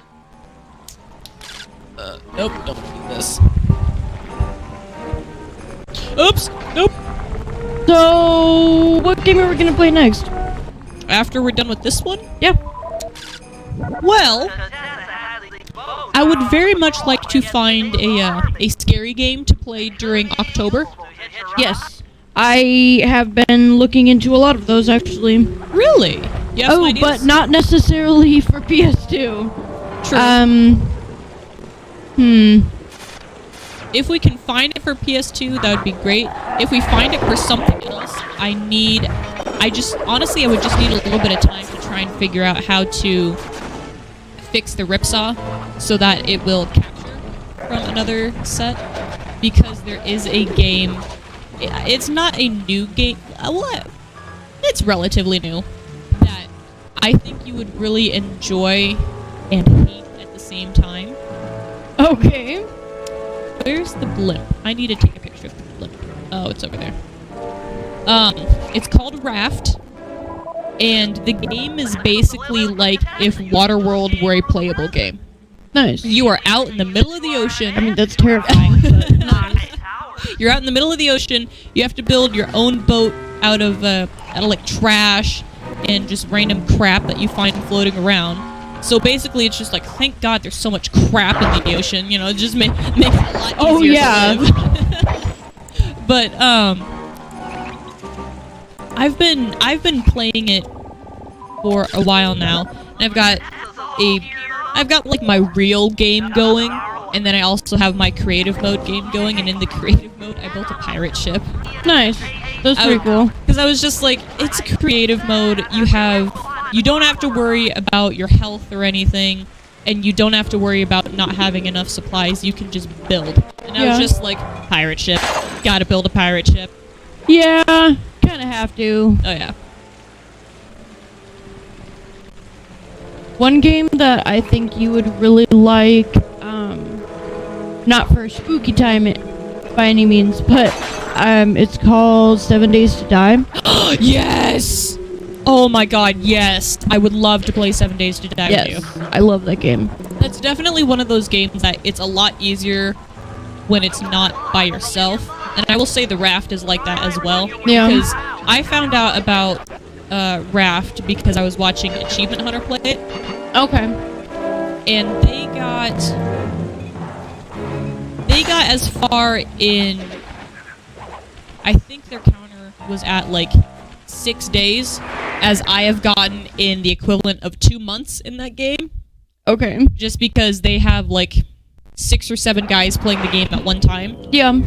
Nope, don't do this. Oops, nope. So, what game are we gonna play next? After we're done with this one? Yeah. Well, I would very much like to find a scary game to play during October. Yes. I have been looking into a lot of those, actually. Really? You have some Oh, ideas? but not necessarily for PS2. True. Hmm. If we can find it for PS2, that would be great. If we find it for something else, honestly, I would just need a little bit of time to try and figure out how to fix the ripsaw so that it will capture from another set. Because there is a game, it's not a new game, well, it's relatively new, that I think you would really enjoy and hate at the same time. Okay. Where's the blimp? I need to take a picture of the blimp. Oh, it's over there. It's called Raft, and the game is basically like if Waterworld were a playable game. Nice. You are out in the middle of the ocean. I mean, that's terrifying, but nice. You're out in the middle of the ocean. You have to build your own boat out of like trash and just random crap that you find floating around. So basically, it's just like, thank God there's so much crap in the ocean. You know, it just makes it a lot easier to live. But I've been playing it for a while now, and I've got like my real game going, and then I also have my creative mode game going. And in the creative mode, I built a pirate ship. Nice. That's pretty cool. Because I was just like, it's a creative mode. You don't have to worry about your health or anything, and you don't have to worry about not having enough supplies. You can just build. And I was just like, pirate ship. Gotta build a pirate ship. Yeah, kind of have to. Oh, yeah. One game that I think you would really like, not for spooky time by any means, but it's called 7 Days to Die. Yes! Oh my god, yes. I would love to play 7 Days to Die with you. Yes, I love that game. That's definitely one of those games that it's a lot easier when it's not by yourself. And I will say the Raft is like that as well. Yeah. Because I found out about Raft because I was watching Achievement Hunter play it. Okay. And they got as far in, I think their counter was at like 6 days, as I have gotten in the equivalent of 2 months in that game. Okay. Just because they have like 6 or 7 guys playing the game at one time. Yeah.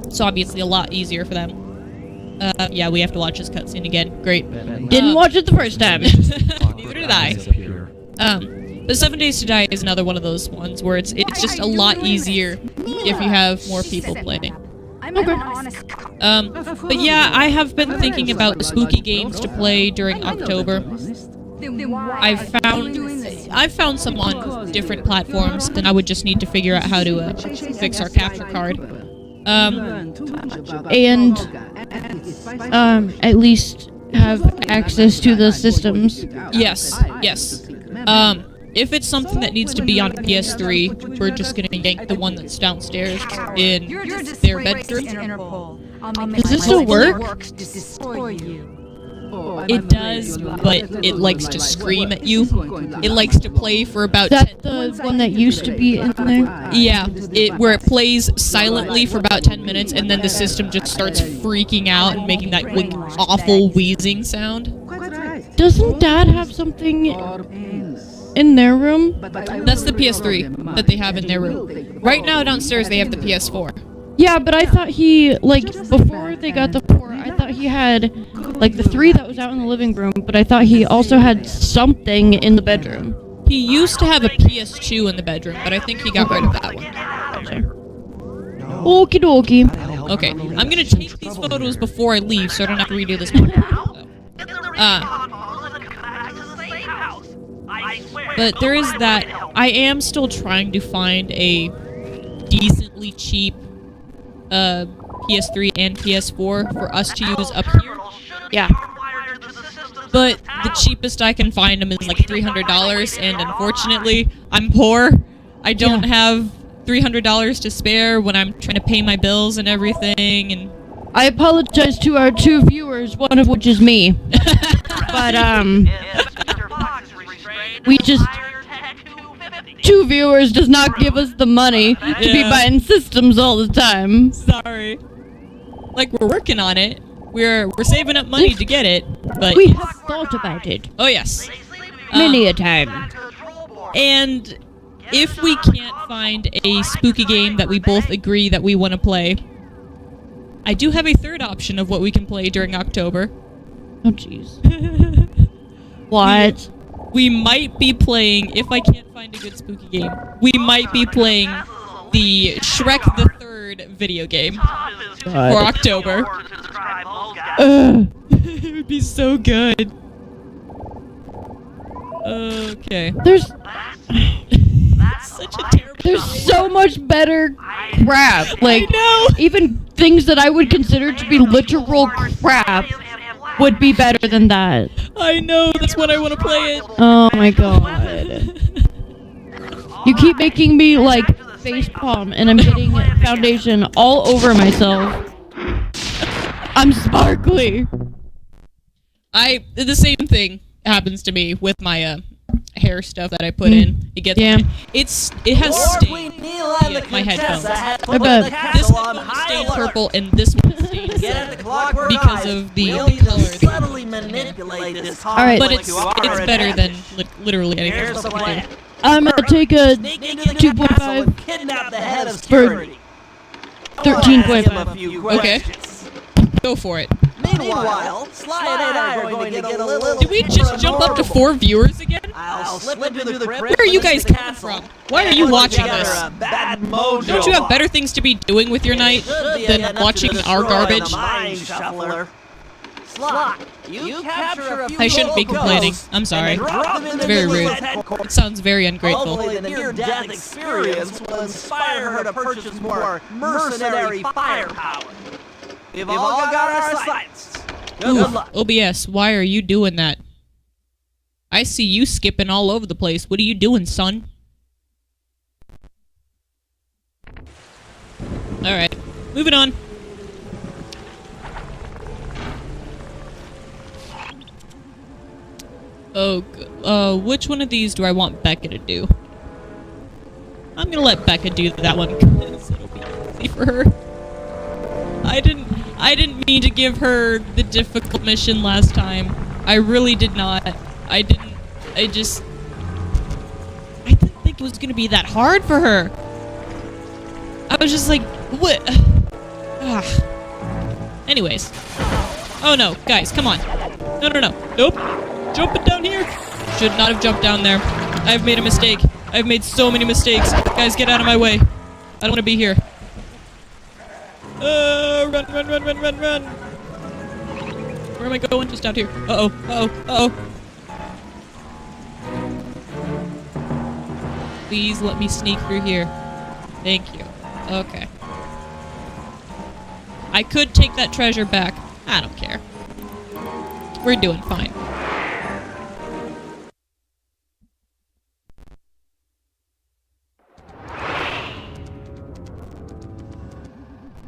So obviously a lot easier for them. Yeah, we have to watch this cutscene again. Great. Didn't watch it the first time. Neither did I. But 7 Days to Die is another one of those ones where it's just a lot easier if you have more people playing. But yeah, I have been thinking about spooky games to play during October. I've found some on different platforms, then I would just need to figure out how to fix our capture card. And at least have access to the systems. Yes. If it's something that needs to be on PS3, we're just gonna yank the one that's downstairs in their bedroom. Does this still work? It does, but it likes to scream at you. It likes to play for about Is that the one that used to be in there? Yeah, where it plays silently for about 10 minutes, and then the system just starts freaking out and making that awful wheezing sound. Doesn't Dad have something in their room? That's the PS3 that they have in their room. Right now downstairs they have the PS4. Yeah, but I thought he, like, before they got the 4, I thought he had, like, the 3 that was out in the living room, but I thought he also had something in the bedroom. He used to have a PS2 in the bedroom, but I think he got rid of that one. Okie dokie. Okay, I'm gonna take these photos before I leave so I don't have to redo this part. But there is that. I am still trying to find a decently cheap PS3 and PS4 for us to use up here. Yeah. But the cheapest I can find them is like $300, and unfortunately, I'm poor. I don't have $300 to spare when I'm trying to pay my bills and everything. And I apologize to our 2 viewers, one of which is me. But we just 2 viewers does not give us the money to be buying systems all the time. Sorry. Like, we're working on it. We're saving up money to get it, but we have thought about it. Oh yes. Many a time. And if we can't find a spooky game that we both agree that we want to play, I do have a third option of what we can play during October. Oh jeez. What? We might be playing, if I can't find a good spooky game, we might be playing the Shrek the Third video game for October. It would be so good. Okay. There's such a terrible. There's so much better crap. Like, I know. even things that I would consider to be literal crap would be better than that. I know, that's what I want to play it. Oh my god. You keep making me, like, facepalm, and I'm getting foundation all over myself. I'm sparkly. The same thing happens to me with my hair stuff that I put in. It gets it has stained my headphones. I bet. This one stained purple and this one stained because of the color. Alright. But it's better than literally anything else I can do. I'm gonna take a 2.5 for 13.5. Okay. Go for it. Meanwhile, Sly and I are going to get a little... Did we just jump up to 4 viewers again? I'll slip into the crypt. Where are you guys coming from? Why are you watching this? Bad mojo. Don't you have better things to be doing with your night than watching our garbage? Sly, you capture a few I shouldn't be complaining. I'm sorry. It's very rude. It sounds very ungrateful. Hopefully the near-death experience will inspire her to purchase more mercenary firepower. We've all got our sights. Good luck. OBS, why are you doing that? I see you skipping all over the place. What are you doing, son? Alright, moving on. Oh, which one of these do I want Bekka to do? I'm gonna let Bekka do that one because it'll be easy for her. I didn't mean to give her the difficult mission last time. I really did not. I didn't think it was gonna be that hard for her. I was just like, what? Ah. Anyways. Oh no, guys, come on. No. Nope. Jumping down here. Should not have jumped down there. I've made a mistake. I've made so many mistakes. Guys, get out of my way. I don't want to be here. Run. Where am I going? Just out here. Uh-oh. Please let me sneak through here. Thank you. Okay. I could take that treasure back. I don't care. We're doing fine.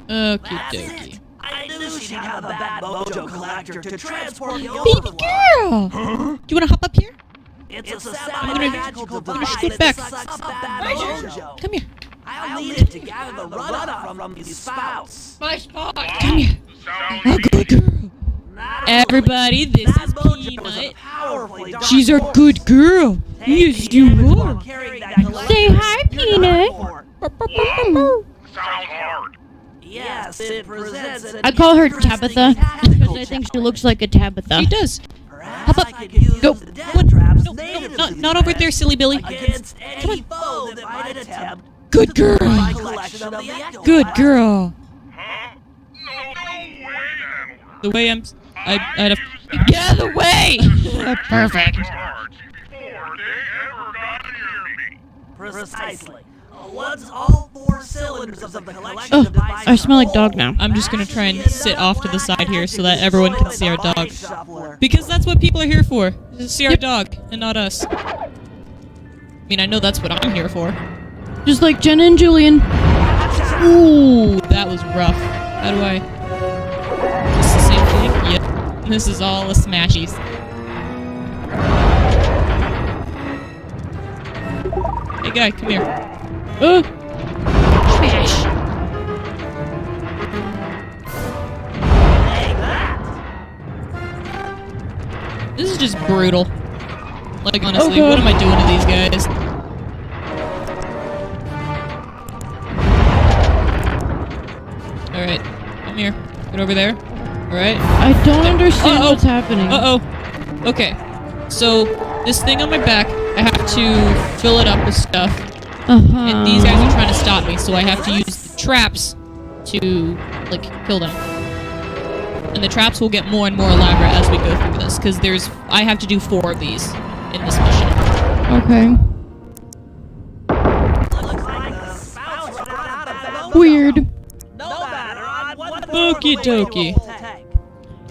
Okie dokie. I knew she'd have a bad mojo collector to transport you Baby over. girl! Do you wanna hop up here? It's a I'm semi-magical gonna device scoot that back. sucks up bad mojo. Come here. I'll need it to gather the runoff from these spouts. My spot. Come here. A good girl. Everybody, this That is mojo is a Peanut. powerfully dark She's our force. good girl. Yes, you are. Carrying that collector Say hi, is your Peanut. dartboard. Yes, it presents an I call her interesting Tabitha tactical because I think she looks like a Tabitha. She does. Perhaps Hop up. I could use Go. the death traps No, native to no, these not over there, lands silly Billy. against any foe that might attempt Good girl. my collection of the ectoplasm. Good girl. The way I'd have. Yeah, the way. Perfect. Precisely. Once all four cylinders of the collection Oh, device I smell like are dog now. I'm just gonna try and sit off to the side here so that everyone can see our dog. Shuffler. Because that's what people are here for. is To see our dog and not us. I mean, I know that's what I'm here for. Just like Jenna and Julian. Ooh, that was rough. How do I... It's the same thing? Yep. This is all a smashies. Hey guy, come here. Smash! This is just brutal. Like, honestly, God. what am I doing to these guys? Alright, come here. Get over there. Alright. I don't understand Uh-oh. what's happening. Uh-oh. Okay. So, this thing on my back, I have to fill it up with stuff. Uh-huh. And these guys are trying to stop me, so I have to use the traps to, like, kill them. And the traps will get more and more elaborate as we go through this, because I have to do 4 of these in this mission. Okay. Looks like the spouts run out of mojo. Weird. No matter on what Okie dokie. tank.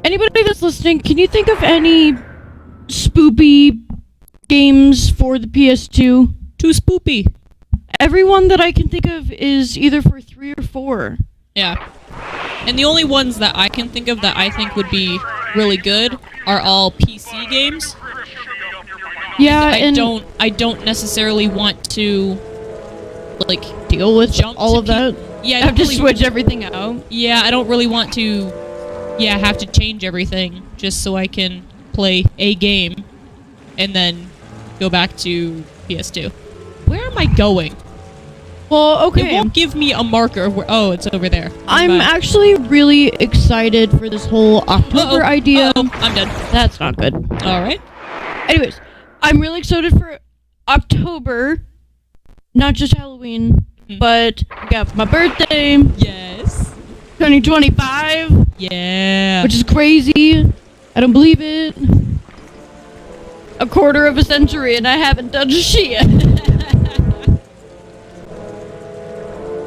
Anybody that's listening, can you think of any spoopy games for the PS2? Too spoopy. Everyone that I can think of is either for 3 or 4. Yeah. And the only ones that I can think of that I think would be really good are all PC games. Yeah, I don't necessarily want to, like, deal with jump all to of that. Yeah, I Have don't to really- switch everything out. Yeah, I don't really want to, have to change everything just so I can play a game and then go back to PS2. Where am I going? Well, It okay. won't give me a marker. Oh, it's over there. I'm Bye. actually really excited for this whole October Uh-oh. idea. Uh-oh. I'm dead. That's not good. All right. Anyways, I'm really excited for October. Not just Halloween, but I got my birthday, Yes. 2025, Yeah. which is crazy. I don't believe it. A quarter of a century and I haven't done shit yet.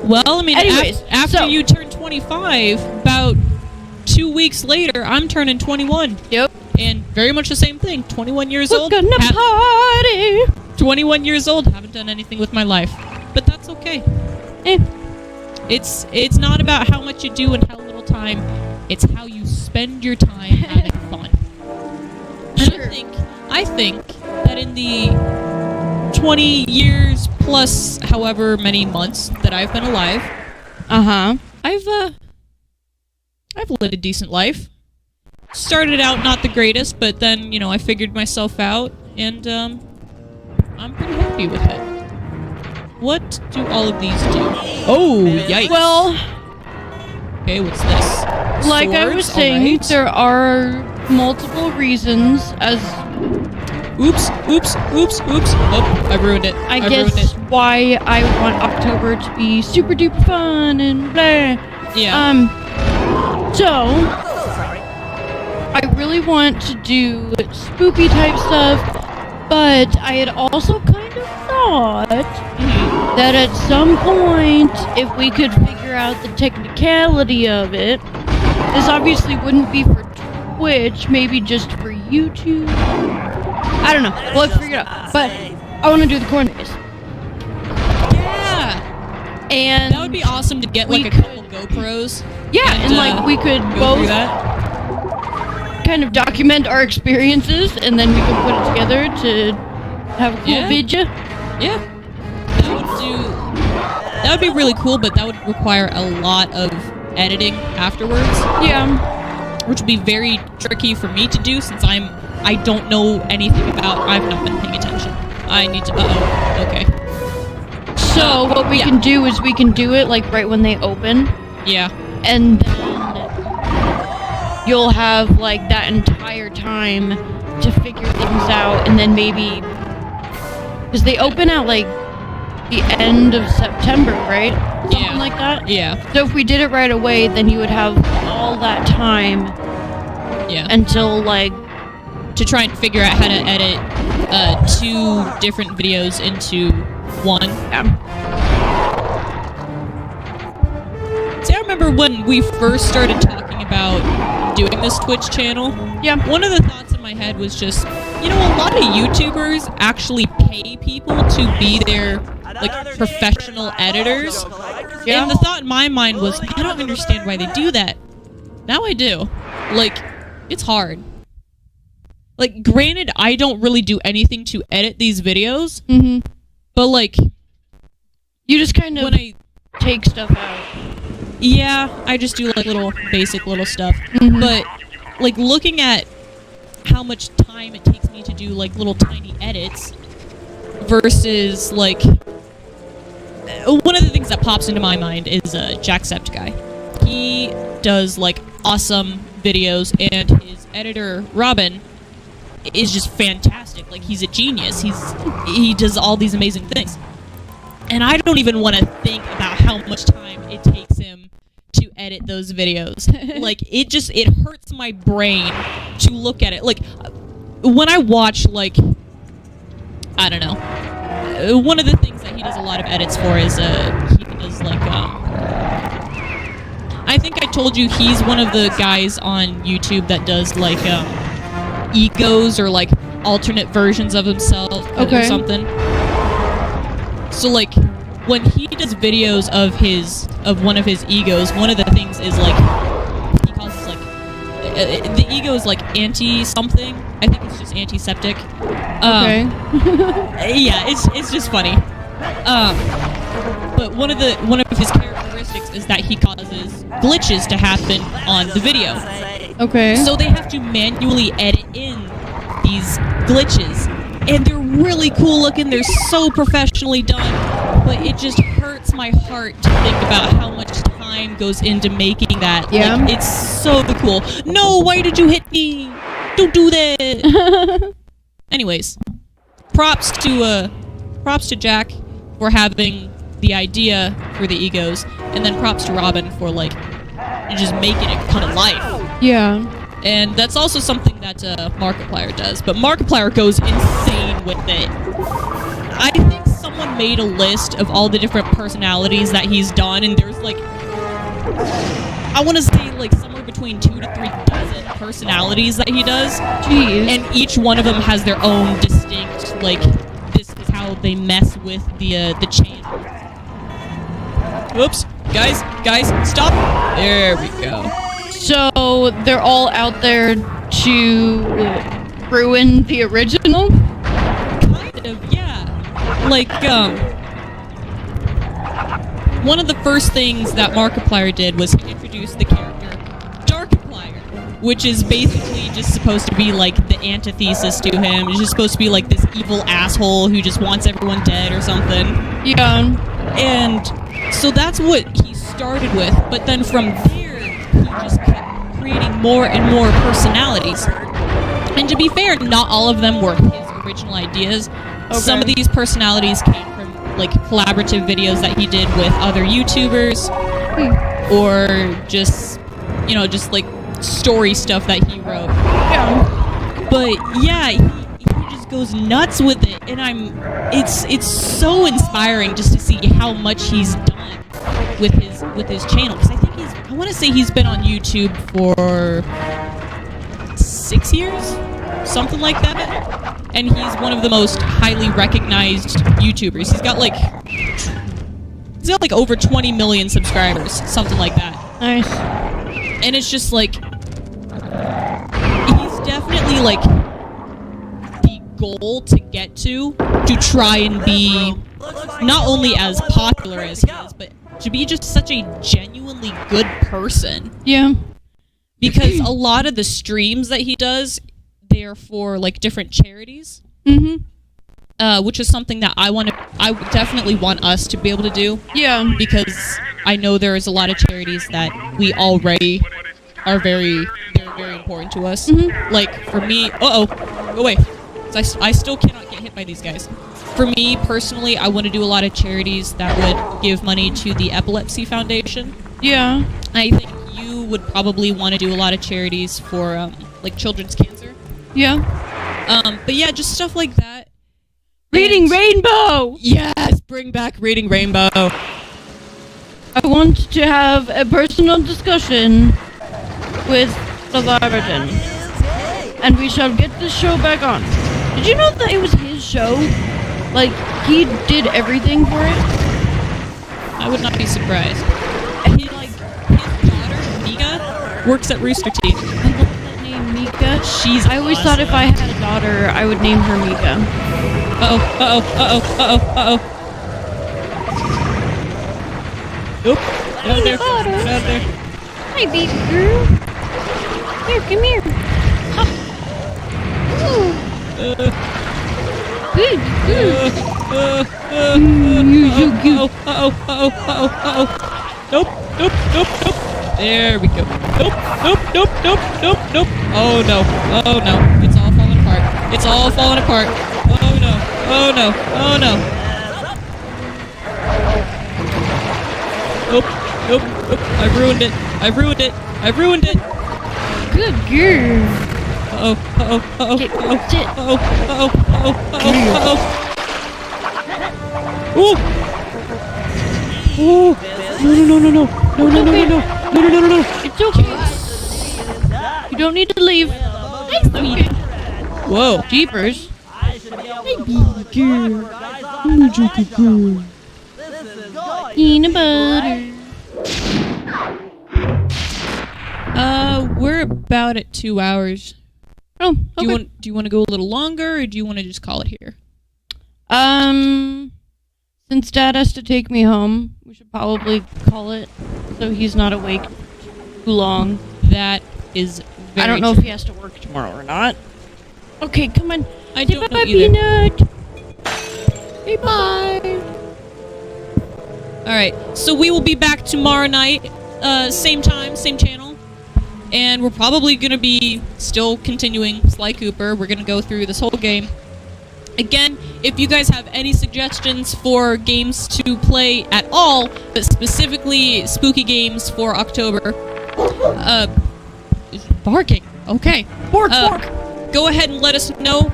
Well, I mean, Anyways, after so- you turn 25, about 2 weeks later, I'm turning 21. Yep. And very much the same thing. 21 years We're old. gonna party. 21 years old. Haven't done anything with my life. But that's okay. Eh. It's not about how much you do and how little time. It's how you spend your time having fun. And Sure. I think that in the 20 years plus however many months that I've been alive, Uh-huh. I've led a decent life. Started out not the greatest, but then, I figured myself out, and I'm pretty happy with it. What do all of these do? Oh, yikes. Well, Okay, what's this? like I was Swords, saying, alright. there are multiple reasons as Oops. Oh, I ruined it. I ruined guess it. why I want October to be super duper fun and blah. Yeah. So I really want to do spooky type stuff, but I had also kind of thought thought that at some point, if we could figure out the technicality of it, this obviously wouldn't be for Twitch, maybe just for YouTube. I don't know. We'll have to figure it out. But I want to do the corn maze. Yeah! And That would be awesome to get like a couple GoPros. Yeah, and like we could go through both that. kind of document our experiences, and then we could put it together to have a cool video. Yeah. That would be really cool, but that would require a lot of editing afterwards. Yeah. Which would be very tricky for me to do since I don't know anything about. I've not been paying attention. I need to. Okay. So what we can do is we can do it like right when they open. Yeah. And then you'll have like that entire time to figure things out, and then maybe because they open at like the end of September, right? Something like that. Yeah. So if we did it right away, then you would have all that time. Yeah. Until like to try and figure out how to edit 2 different videos into one. Yeah. See, I remember when we first started talking about doing this Twitch channel. Yeah. One of the thoughts in my head was just, you know, a lot of YouTubers actually pay people to be their like professional editors. Yeah. And the thought in my mind was, I don't understand why they do that. Now I do. Like, it's hard. Like, granted, I don't really do anything to edit these videos. Mm-hmm. But like, you just kind of when I take stuff out. Yeah, I just do like little basic little stuff. Mm-hmm. But like looking at how much time it takes me to do like little tiny edits versus like one of the things that pops into my mind is Jacksepticeye. He does like awesome videos, and his editor Robin is just fantastic. Like, he's a genius. He does all these amazing things. And I don't even want to think about how much time it takes him to edit those videos. Like, it hurts my brain to look at it. Like, when I watch, like, I don't know. One of the things that he does a lot of edits for is, he does, like, I think I told you he's one of the guys on YouTube that does, like, egos or, like, alternate versions of himself or something. So, like, when he does videos of one of his egos, one of the things is, like, he calls it, like, the ego is, like, anti-something. I think it's just antiseptic. Yeah, it's just funny. But one of his characteristics is that he causes glitches to happen on the video. Okay. So they have to manually edit in these glitches. And they're really cool looking, they're so professionally done, but it just hurts my heart to think about how much time goes into making that. Yeah. Like, it's so cool. No, why did you hit me? Don't do that. Anyways, props to Jack for having the idea for the egos, and then props to Robin for, like, just making it come to life. Yeah. And that's also something that Markiplier does. But Markiplier goes insane with it. I think someone made a list of all the different personalities that he's done, and there's like, I want to say like somewhere between 2 to 3 dozen personalities that he does. Jeez. And each one of them has their own distinct, like, this is how they mess with the channel. Whoops. Guys, stop. There we go. So they're all out there to ruin the original? Kind of, yeah. Like, one of the first things that Markiplier did was he introduced the character Darkiplier, which is basically just supposed to be like the antithesis to him. It's just supposed to be like this evil asshole who just wants everyone dead or something. Yeah. And so that's what he started with, but then from there, he just kept creating more and more personalities. And to be fair, not all of them were his original ideas. Okay. Some of these personalities came from, like, collaborative videos that he did with other YouTubers, or just, you know, just, like, story stuff that he wrote. Yeah. But, yeah, he just goes nuts with it, and it's so inspiring just to see how much he's done with his channel. Because I think I want to say he's been on YouTube for 6 years, something like that, and he's one of the most highly recognized YouTubers. He's got like over 20 million subscribers, something like that. Nice. And it's just like, he's definitely like the goal to get to try and be not only as popular as he is, but to be just such a genuinely good person. Yeah. Because a lot of the streams that he does, they are for like different charities. Mm-hmm. Which is something that I definitely want us to be able to do. Yeah. Because I know there is a lot of charities that we already are very important to us. Mm-hmm. Like, for me... Go away. I still cannot get hit by these guys. For me, personally, I want to do a lot of charities that would give money to the Epilepsy Foundation. Yeah. I think you would probably want to do a lot of charities for, like, children's cancer. Yeah. But yeah, just stuff like that. Reading Rainbow! Yes! Bring back Reading Rainbow. I want to have a personal discussion with the Larriton. And we shall get this show back on. Did you know that it was his show? Like, he did everything for it? I would not be surprised. His daughter, Mika, works at Rooster Teeth. I love that name, Mika. I always thought if I had a daughter, I would name her Mika. Nope. Get out there. Get out there. Hi, baby girl. Here, come here. Ooh. Good, good. You're so cute. Nope. There we go. Nope. Oh no. It's all falling apart. Oh no. Nope. I've ruined it. Good girl. Sit. No. It's okay. You don't need to leave. Hi, sweetie. Whoa. Jeepers. Peanut butter. We're about at 2 hours. Oh, okay. Do you want to go a little longer, or do you want to just call it here? Since Dad has to take me home, we should probably call it so he's not awake too long. That is very I don't know true. if he has to work tomorrow or not. Okay, come on. I Say don't know bye-bye, either. Peanut. Hey, bye. Alright, so we will be back tomorrow night, same time, same channel, and we're probably going to be still continuing Sly Cooper. We're going to go through this whole game. Again, if you guys have any suggestions for games to play at all, but specifically spooky games for October, barking. Okay. Bork. Go ahead and let us know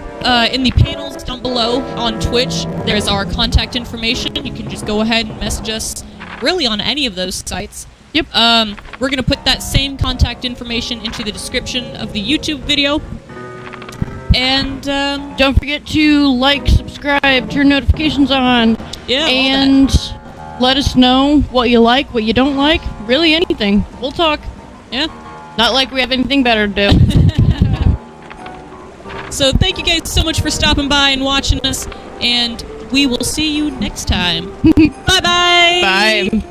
in the panels down below on Twitch. There's our contact information. You can just go ahead and message us really on any of those sites. Yep. We're going to put that same contact information into the description of the YouTube video. And Don't forget to like, subscribe, turn notifications on. yeah, And let us know what you like, what you don't like. Really anything. We'll talk. yeah. Not like we have anything better to do. So thank you guys so much for stopping by and watching us, and we will see you next time. Bye-bye! Bye.